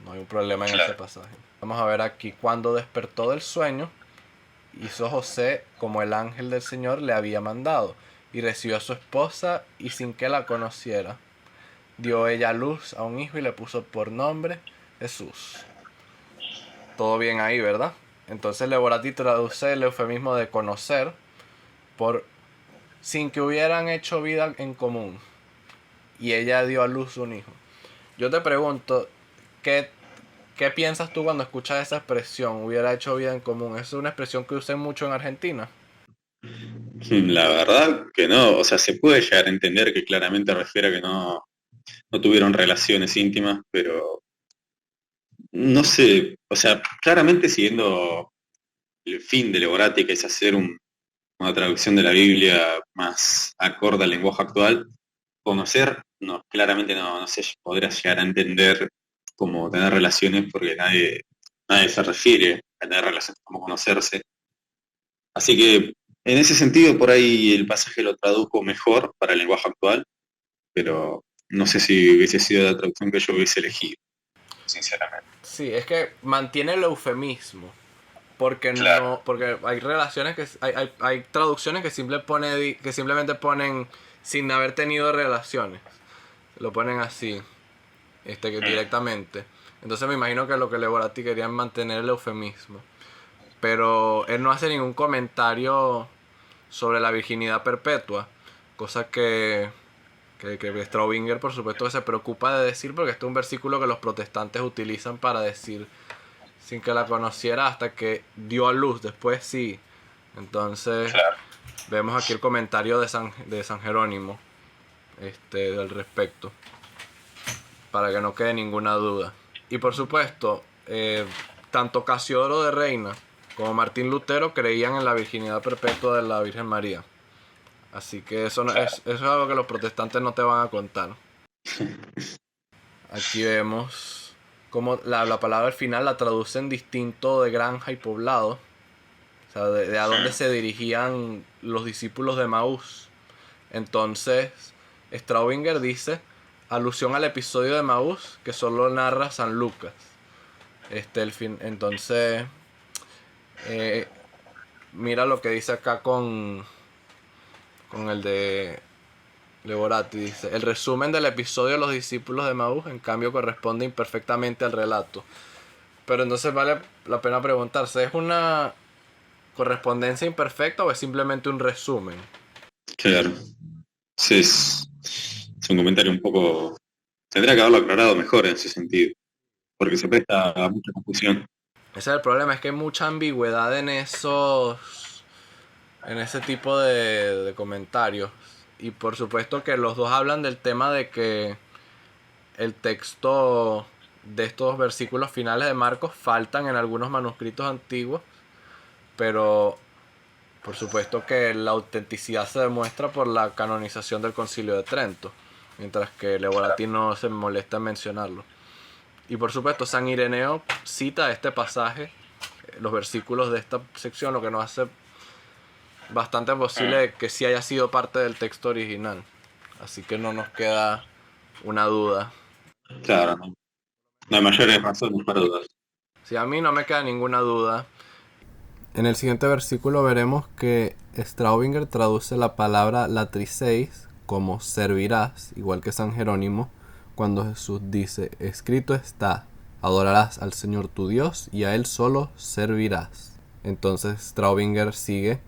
No hay un problema en ese pasaje. Vamos a ver aquí: cuando despertó del sueño, hizo José como el ángel del Señor le había mandado, y recibió a su esposa, y sin que la conociera, dio ella a luz a un hijo y le puso por nombre Jesús. Todo bien ahí, ¿verdad? Entonces Leborati traduce el eufemismo de conocer por sin que hubieran hecho vida en común, y ella dio a luz un hijo. Yo te pregunto, ¿qué piensas tú cuando escuchas esa expresión, hubiera hecho vida en común? ¿Es una expresión que usan mucho en Argentina? La verdad que no, o sea, se puede llegar a entender que claramente refiere a que no tuvieron relaciones íntimas, pero no sé, o sea, claramente siguiendo el fin de Leborati, que es hacer una traducción de la Biblia más acorde al lenguaje actual, conocer, no, claramente no se podrá llegar a entender como tener relaciones, porque nadie se refiere a tener relaciones como conocerse. Así que en ese sentido por ahí el pasaje lo tradujo mejor para el lenguaje actual, pero no sé si hubiese sido la traducción que yo hubiese elegido, sinceramente. Sí, es que mantiene el eufemismo. Porque claro. no, porque hay relaciones que hay traducciones que simplemente ponen sin haber tenido relaciones. Lo ponen así, directamente. Entonces me imagino que lo que Leborati quería es mantener el eufemismo. Pero él no hace ningún comentario sobre la virginidad perpetua, cosa que Straubinger por supuesto se preocupa de decir, porque este es un versículo que los protestantes utilizan para decir sin que la conociera hasta que dio a luz, después sí. Entonces vemos aquí el comentario de San Jerónimo, del respecto, para que no quede ninguna duda. Y por supuesto, tanto Casiodoro de Reina como Martín Lutero creían en la virginidad perpetua de la Virgen María. Así que eso es algo que los protestantes no te van a contar. Aquí vemos cómo la palabra al final la traducen distinto de granja y poblado. O sea, de a dónde se dirigían los discípulos de Maús. Entonces, Straubinger dice, alusión al episodio de Maús que solo narra San Lucas. Entonces, mira lo que dice acá con el de Leborati. Dice, el resumen del episodio de los discípulos de Maús, en cambio, corresponde imperfectamente al relato. Pero entonces vale la pena preguntarse, ¿es una correspondencia imperfecta o es simplemente un resumen? Claro. Sí, es un comentario un poco... Tendría que haberlo aclarado mejor en ese sentido, porque se presta a mucha confusión. Ese es el problema, es que hay mucha ambigüedad en ese tipo de comentarios. Y por supuesto que los dos hablan del tema de que el texto de estos versículos finales de Marcos faltan en algunos manuscritos antiguos, pero por supuesto que la autenticidad se demuestra por la canonización del Concilio de Trento, mientras que Leborati no se molesta en mencionarlo. Y por supuesto San Ireneo cita este pasaje, los versículos de esta sección, lo que nos hace bastante posible que sí haya sido parte del texto original. Así que no nos queda una duda. Claro, no hay mayores razones para dudar. Sí, a mí no me queda ninguna duda. En el siguiente versículo veremos que Straubinger traduce la palabra latriceis como servirás, igual que San Jerónimo, cuando Jesús dice, escrito está, adorarás al Señor tu Dios y a Él solo servirás. Entonces Straubinger sigue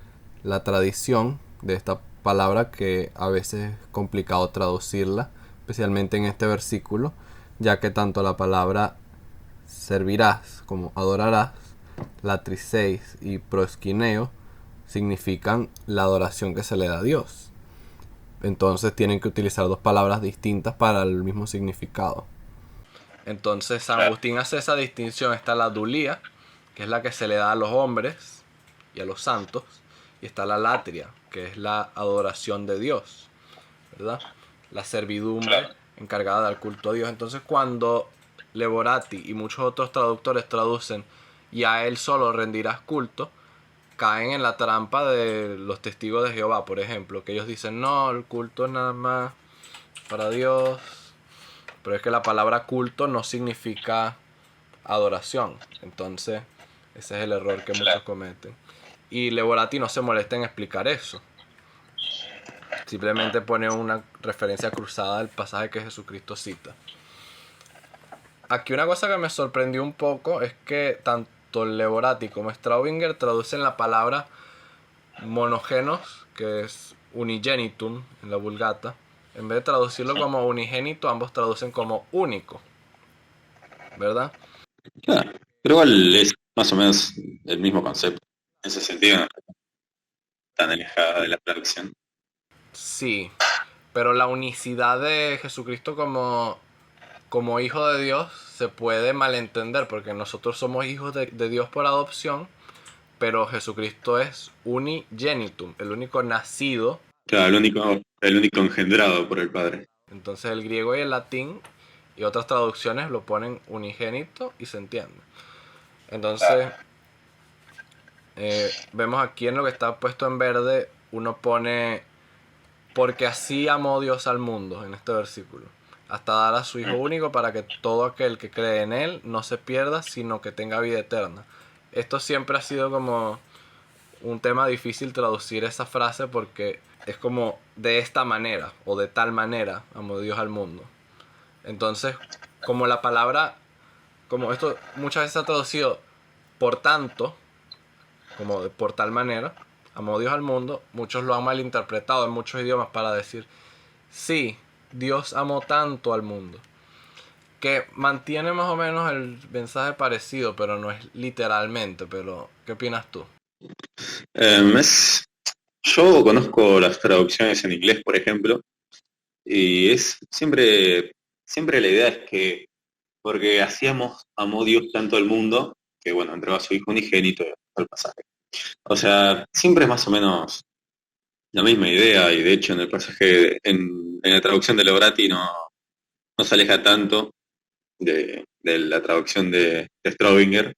la tradición de esta palabra, que a veces es complicado traducirla, especialmente en este versículo, ya que tanto la palabra servirás como adorarás, latriceis y proskineo, significan la adoración que se le da a Dios. Entonces tienen que utilizar dos palabras distintas para el mismo significado. Entonces San Agustín hace esa distinción. Está la dulía, que es la que se le da a los hombres y a los santos, y está la latria, que es la adoración de Dios, ¿verdad? La servidumbre encargada del culto a Dios. Entonces cuando Leborati y muchos otros traductores traducen y a Él solo rendirás culto, caen en la trampa de los testigos de Jehová, por ejemplo, que ellos dicen, no, el culto es nada más para Dios. Pero es que la palabra culto no significa adoración. Entonces, ese es el error que muchos cometen. Y Leborati no se molesta en explicar eso. Simplemente pone una referencia cruzada al pasaje que Jesucristo cita. Aquí una cosa que me sorprendió un poco es que tanto Leborati como Straubinger traducen la palabra monogenos, que es unigenitum en la Vulgata. En vez de traducirlo como unigénito, ambos traducen como único, ¿verdad? Claro, pero igual es más o menos el mismo concepto. En ese sentido, no está tan alejada de la traducción. Sí, pero la unicidad de Jesucristo como hijo de Dios se puede malentender, porque nosotros somos hijos de Dios por adopción, pero Jesucristo es unigenitum, el único nacido. Claro, el único engendrado por el Padre. Entonces el griego y el latín y otras traducciones lo ponen unigénito y se entiende. Entonces vemos aquí en lo que está puesto en verde, uno pone, porque así amó Dios al mundo, en este versículo, hasta dar a su Hijo único para que todo aquel que cree en Él no se pierda, sino que tenga vida eterna. Esto siempre ha sido como un tema difícil traducir esa frase, porque es como de esta manera o de tal manera amó Dios al mundo. Entonces, como la palabra, como esto muchas veces se ha traducido por tanto, como de por tal manera amó Dios al mundo, muchos lo han malinterpretado en muchos idiomas para decir, sí, Dios amó tanto al mundo, que mantiene más o menos el mensaje parecido, pero no es literalmente. Pero, ¿qué opinas tú? Yo conozco las traducciones en inglés, por ejemplo, Y es siempre la idea es que, porque amó Dios tanto al mundo, que bueno, entregó a su Hijo unigénito al pasaje. O sea, siempre es más o menos la misma idea, y de hecho en el pasaje, en la traducción de Lograti no se aleja tanto de la traducción de Straubinger,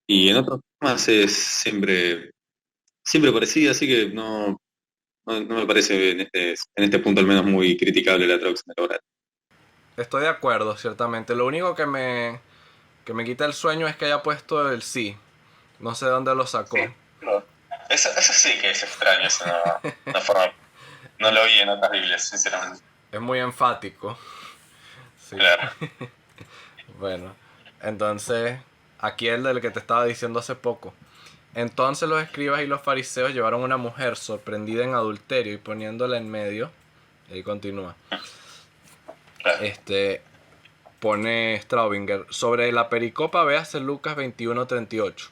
y en otros temas es siempre parecida, así que no me parece en este punto al menos muy criticable la traducción de Lograti. Estoy de acuerdo, ciertamente. Lo único que me quita el sueño es que haya puesto el sí. No sé de dónde lo sacó. Sí, eso sí que es extraño, eso no lo vi en otras Biblias, sinceramente. Es muy enfático. Sí. Claro. Bueno, entonces, aquí el del que te estaba diciendo hace poco. Entonces los escribas y los fariseos llevaron a una mujer sorprendida en adulterio y poniéndola en medio. Y ahí continúa. Claro. Pone Straubinger. Sobre la pericopa, véase Lucas 21:38.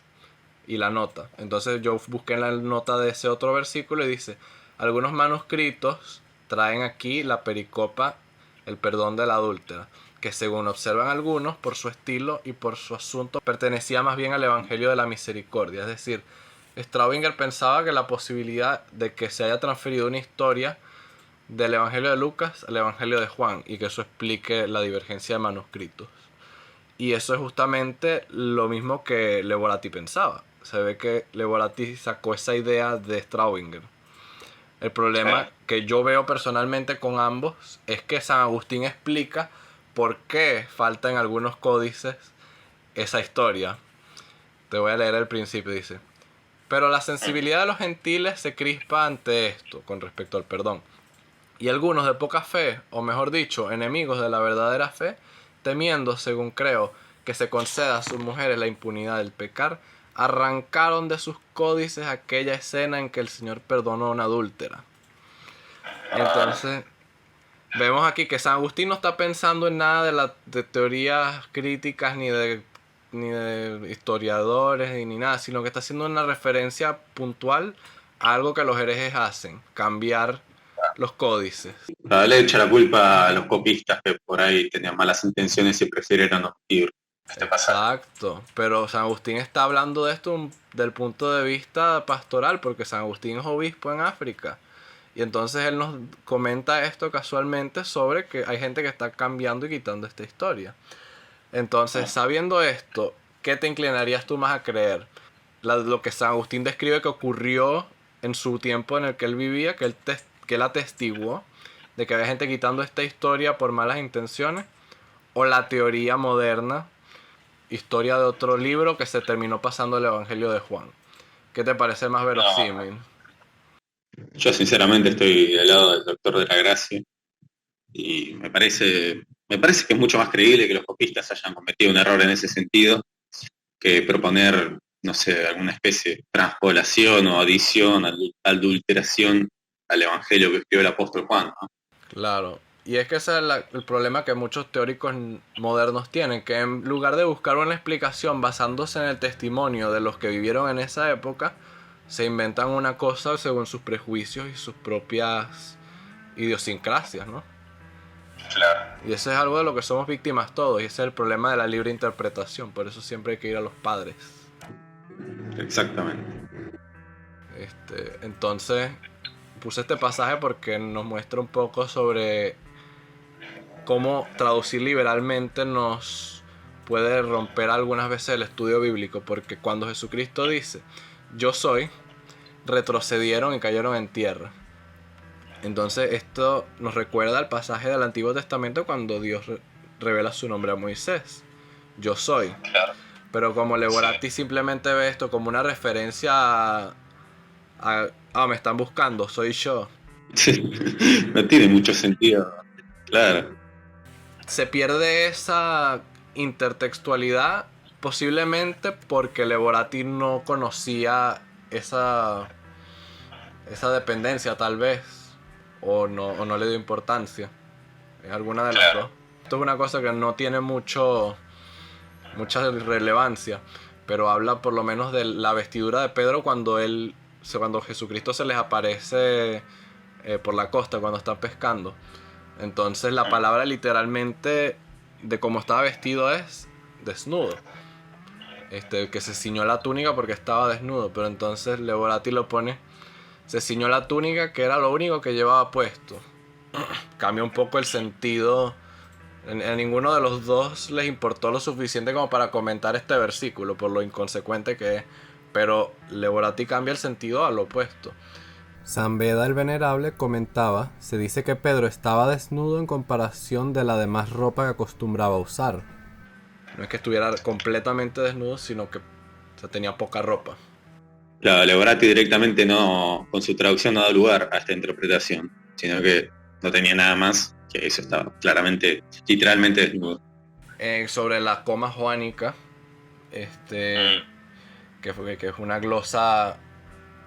Y la nota. Entonces yo busqué en la nota de ese otro versículo y dice: algunos manuscritos traen aquí la pericopa, el perdón de la adúltera, que según observan algunos, por su estilo y por su asunto, pertenecía más bien al Evangelio de la Misericordia. Es decir, Straubinger pensaba que la posibilidad de que se haya transferido una historia del Evangelio de Lucas al Evangelio de Juan, y que eso explique la divergencia de manuscritos. Y eso es justamente lo mismo que Leborati pensaba. Se ve que Leborati sacó esa idea de Straubinger. El problema que yo veo personalmente con ambos es que San Agustín explica por qué falta en algunos códices esa historia. Te voy a leer el principio, dice: pero la sensibilidad de los gentiles se crispa ante esto, con respecto al perdón. Y algunos de poca fe, o mejor dicho, enemigos de la verdadera fe, temiendo, según creo, que se conceda a sus mujeres la impunidad del pecar, arrancaron de sus códices aquella escena en que el Señor perdonó a una adúltera. Entonces, vemos aquí que San Agustín no está pensando en nada de teorías críticas ni de historiadores ni nada, sino que está haciendo una referencia puntual a algo que los herejes hacen: cambiar los códices. Le echa la culpa a los copistas que por ahí tenían malas intenciones y prefirieron omitir este pasaje. Exacto, pero San Agustín está hablando de esto del punto de vista pastoral, porque San Agustín es obispo en África. Y entonces él nos comenta esto casualmente sobre que hay gente que está cambiando y quitando esta historia. Entonces, sabiendo esto, ¿qué te inclinarías tú más a creer? Lo que San Agustín describe que ocurrió en su tiempo en el que él vivía, que él atestiguó de que había gente quitando esta historia por malas intenciones, o la teoría moderna, historia de otro libro que se terminó pasando el Evangelio de Juan. ¿Qué te parece más verosímil? Yo sinceramente estoy del lado del doctor de la Gracia, y me parece que es mucho más creíble que los copistas hayan cometido un error en ese sentido que proponer, no sé, alguna especie de transpolación o adición, adulteración al Evangelio que escribió el apóstol Juan, ¿no? Claro, y es que ese es el problema que muchos teóricos modernos tienen, que en lugar de buscar una explicación basándose en el testimonio de los que vivieron en esa época, se inventan una cosa según sus prejuicios y sus propias idiosincrasias, ¿no? Claro. Y eso es algo de lo que somos víctimas todos, y ese es el problema de la libre interpretación. Por eso siempre hay que ir a los padres. Exactamente. Entonces, puse este pasaje porque nos muestra un poco sobre cómo traducir liberalmente nos puede romper algunas veces el estudio bíblico, porque cuando Jesucristo dice yo soy, retrocedieron y cayeron en tierra. Entonces esto nos recuerda al pasaje del Antiguo Testamento cuando Dios revela su nombre a Moisés: yo soy. Claro. Pero como Leborati simplemente ve esto como una referencia me están buscando, soy yo. No tiene mucho sentido, claro. Se pierde esa intertextualidad posiblemente porque Leborati no conocía esa dependencia, tal vez, o no le dio importancia. Es alguna de las dos. Esto es una cosa que no tiene mucha relevancia, pero habla por lo menos de la vestidura de Pedro cuando Jesucristo se les aparece por la costa cuando está pescando. Entonces la palabra literalmente de cómo estaba vestido es desnudo. Que se ciñó la túnica porque estaba desnudo, pero entonces Leborati lo pone, se ciñó la túnica que era lo único que llevaba puesto. Cambia un poco el sentido. A ninguno de los dos les importó lo suficiente como para comentar este versículo, por lo inconsecuente que es. Pero Leborati cambia el sentido al opuesto. San Beda el Venerable comentaba, se dice que Pedro estaba desnudo en comparación de la demás ropa que acostumbraba usar. No es que estuviera completamente desnudo, sino que tenía poca ropa. Claro, Leborati directamente no, con su traducción no da lugar a esta interpretación, sino que no tenía nada más que eso, estaba claramente, literalmente desnudo. Sobre la coma joánica, que es una glosa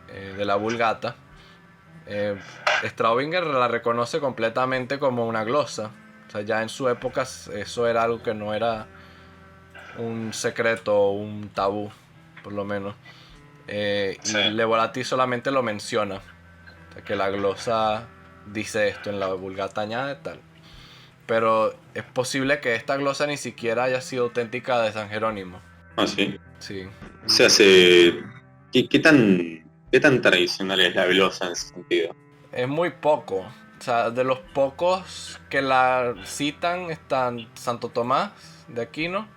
de la Vulgata, Straubinger la reconoce completamente como una glosa. O sea, ya en su época eso era algo que no era un secreto o un tabú, por lo menos. Y Leborati solamente lo menciona, o sea, que la glosa dice esto en la Vulgata añade tal. Pero es posible que esta glosa ni siquiera haya sido auténtica de San Jerónimo. ¿Ah, sí? Sí. O sea, ¿qué tan tradicional es la glosa en ese sentido? Es muy poco. O sea, de los pocos que la citan están Santo Tomás de Aquino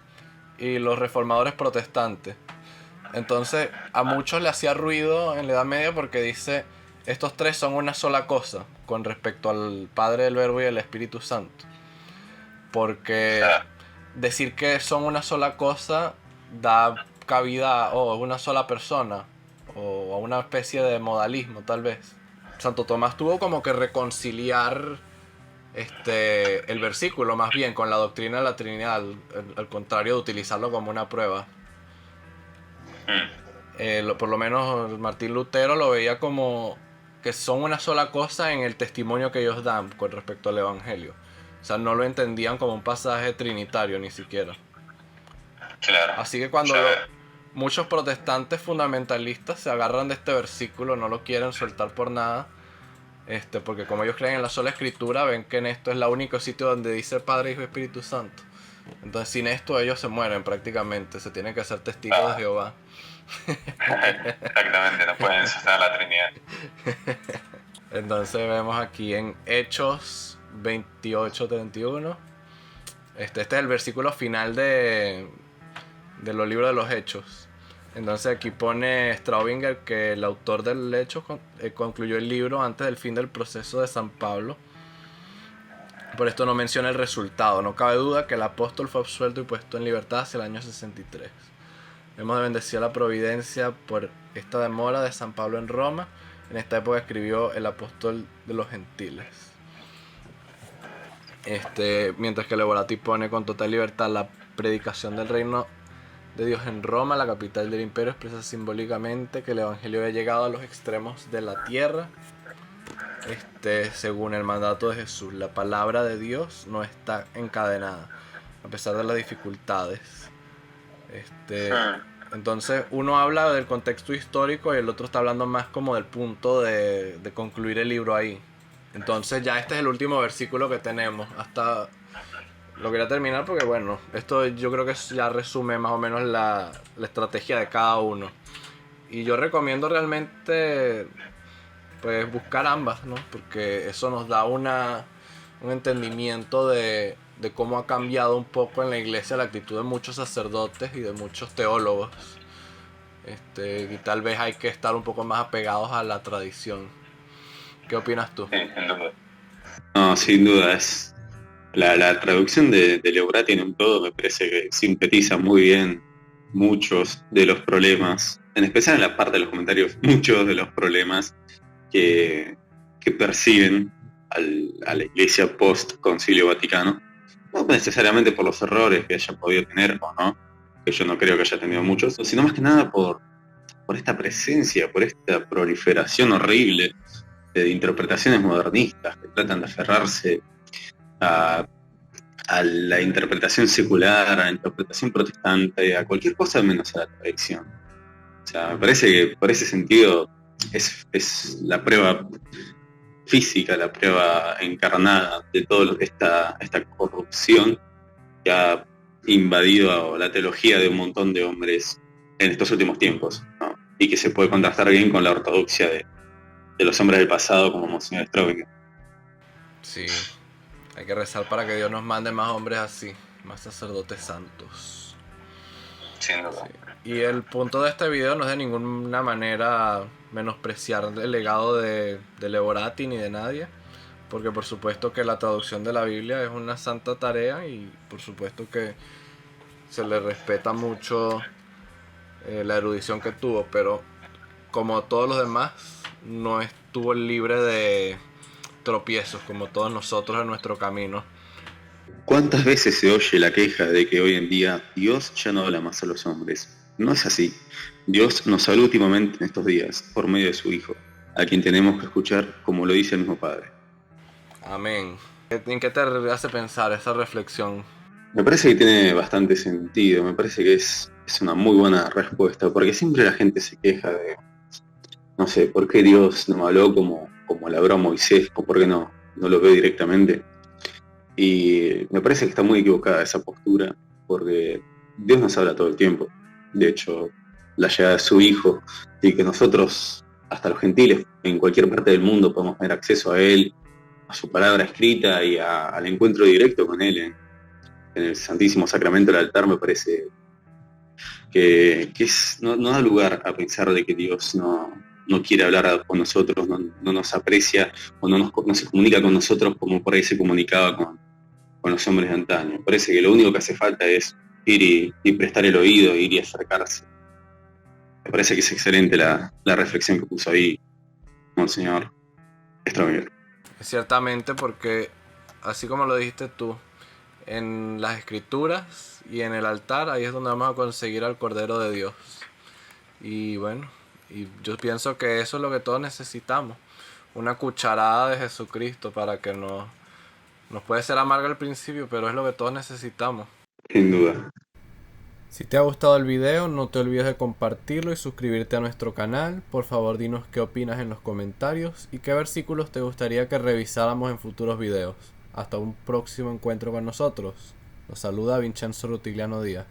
y los reformadores protestantes. Entonces a muchos le hacía ruido en la Edad Media porque dice, estos tres son una sola cosa con respecto al Padre, el Verbo y el Espíritu Santo. Porque decir que son una sola cosa da cabida a una sola persona o a una especie de modalismo tal vez. Santo Tomás tuvo como que reconciliar el versículo más bien con la doctrina de la Trinidad, al contrario de utilizarlo como una prueba. Por lo menos Martín Lutero lo veía como que son una sola cosa en el testimonio que ellos dan con respecto al Evangelio. O sea, no lo entendían como un pasaje trinitario ni siquiera. Claro. Así que cuando muchos protestantes fundamentalistas se agarran de este versículo, no lo quieren soltar por nada, porque como ellos creen en la sola escritura, ven que en esto es el único sitio donde dice Padre, Hijo y Espíritu Santo. Entonces sin esto ellos se mueren prácticamente, se tienen que hacer testigos de Jehová. Exactamente, no pueden sostener la Trinidad. Entonces vemos aquí en Hechos 28-31. Este es el versículo final de los libros de los Hechos. Entonces aquí pone Straubinger que el autor del Hechos concluyó el libro antes del fin del proceso de San Pablo. Por esto no menciona el resultado. No cabe duda que el apóstol fue absuelto y puesto en libertad hacia el año 63. Hemos de bendecir a la providencia por esta demora de San Pablo en Roma. En esta época escribió el apóstol de los gentiles. Mientras que Leborati pone con total libertad la predicación del reino de Dios en Roma, la capital del imperio, expresa simbólicamente que el evangelio había llegado a los extremos de la tierra. Según el mandato de Jesús, la palabra de Dios no está encadenada, a pesar de las dificultades. Entonces uno habla del contexto histórico y el otro está hablando más como del punto de concluir el libro ahí. Entonces ya este es el último versículo que tenemos. Hasta lo quería terminar porque bueno, esto yo creo que ya resume más o menos la estrategia de cada uno. Y yo recomiendo realmente pues buscar ambas, ¿no? Porque eso nos da un entendimiento de cómo ha cambiado un poco en la iglesia la actitud de muchos sacerdotes y de muchos teólogos. Y tal vez hay que estar un poco más apegados a la tradición. ¿Qué opinas tú? Sí, sin duda. No, sin duda. Es la traducción de Leborati en un todo me parece que sintetiza muy bien muchos de los problemas, en especial en la parte de los comentarios, muchos de los problemas que perciben a la iglesia post-Concilio Vaticano. No necesariamente por los errores que haya podido tener o no, que yo no creo que haya tenido muchos, sino más que nada por esta presencia, por esta proliferación horrible de interpretaciones modernistas que tratan de aferrarse a la interpretación secular, a la interpretación protestante, a cualquier cosa menos a la tradición. O sea, me parece que por ese sentido es la prueba física, la prueba encarnada de todo lo que esta corrupción que ha invadido la teología de un montón de hombres en estos últimos tiempos, ¿no? Y que se puede contrastar bien con la ortodoxia de los hombres del pasado como Monseñor Straubinger. Sí, hay que rezar para que Dios nos mande más hombres así, más sacerdotes santos. Sin duda. Sí. Y el punto de este video no es de ninguna manera menospreciar el legado de Leborati ni de nadie, porque por supuesto que la traducción de la Biblia es una santa tarea y por supuesto que se le respeta mucho la erudición que tuvo, pero como todos los demás no estuvo libre de tropiezos como todos nosotros en nuestro camino. ¿Cuántas veces se oye la queja de que hoy en día Dios ya no habla más a los hombres? No es así. Dios nos habló últimamente en estos días por medio de su Hijo, a quien tenemos que escuchar como lo dice el mismo Padre. Amén. ¿En qué te hace pensar esa reflexión? Me parece que tiene bastante sentido, me parece que es una muy buena respuesta, porque siempre la gente se queja de, no sé, ¿por qué Dios no me habló como le habló a Moisés? ¿O por qué no lo ve directamente? Y me parece que está muy equivocada esa postura, porque Dios nos habla todo el tiempo. De hecho, la llegada de su Hijo, y que nosotros, hasta los gentiles, en cualquier parte del mundo, podemos tener acceso a Él, a su palabra escrita y al encuentro directo con Él en el Santísimo Sacramento del altar, me parece que no da lugar a pensar de que Dios no quiere hablar con nosotros, no nos aprecia o no se comunica con nosotros como por ahí se comunicaba con los hombres de antaño. Me parece que lo único que hace falta es ir y prestar el oído, ir y acercarse. Me parece que es excelente la reflexión que puso ahí Monseñor Straubinger. Ciertamente, porque así como lo dijiste tú, en las escrituras y en el altar, ahí es donde vamos a conseguir al Cordero de Dios. Y bueno, y yo pienso que eso es lo que todos necesitamos, una cucharada de Jesucristo para que nos puede ser amarga al principio, pero es lo que todos necesitamos. Sin duda. Si te ha gustado el video, no te olvides de compartirlo y suscribirte a nuestro canal. Por favor, dinos qué opinas en los comentarios y qué versículos te gustaría que revisáramos en futuros videos. Hasta un próximo encuentro con nosotros. Los saluda Vincenzo Rutigliano Díaz.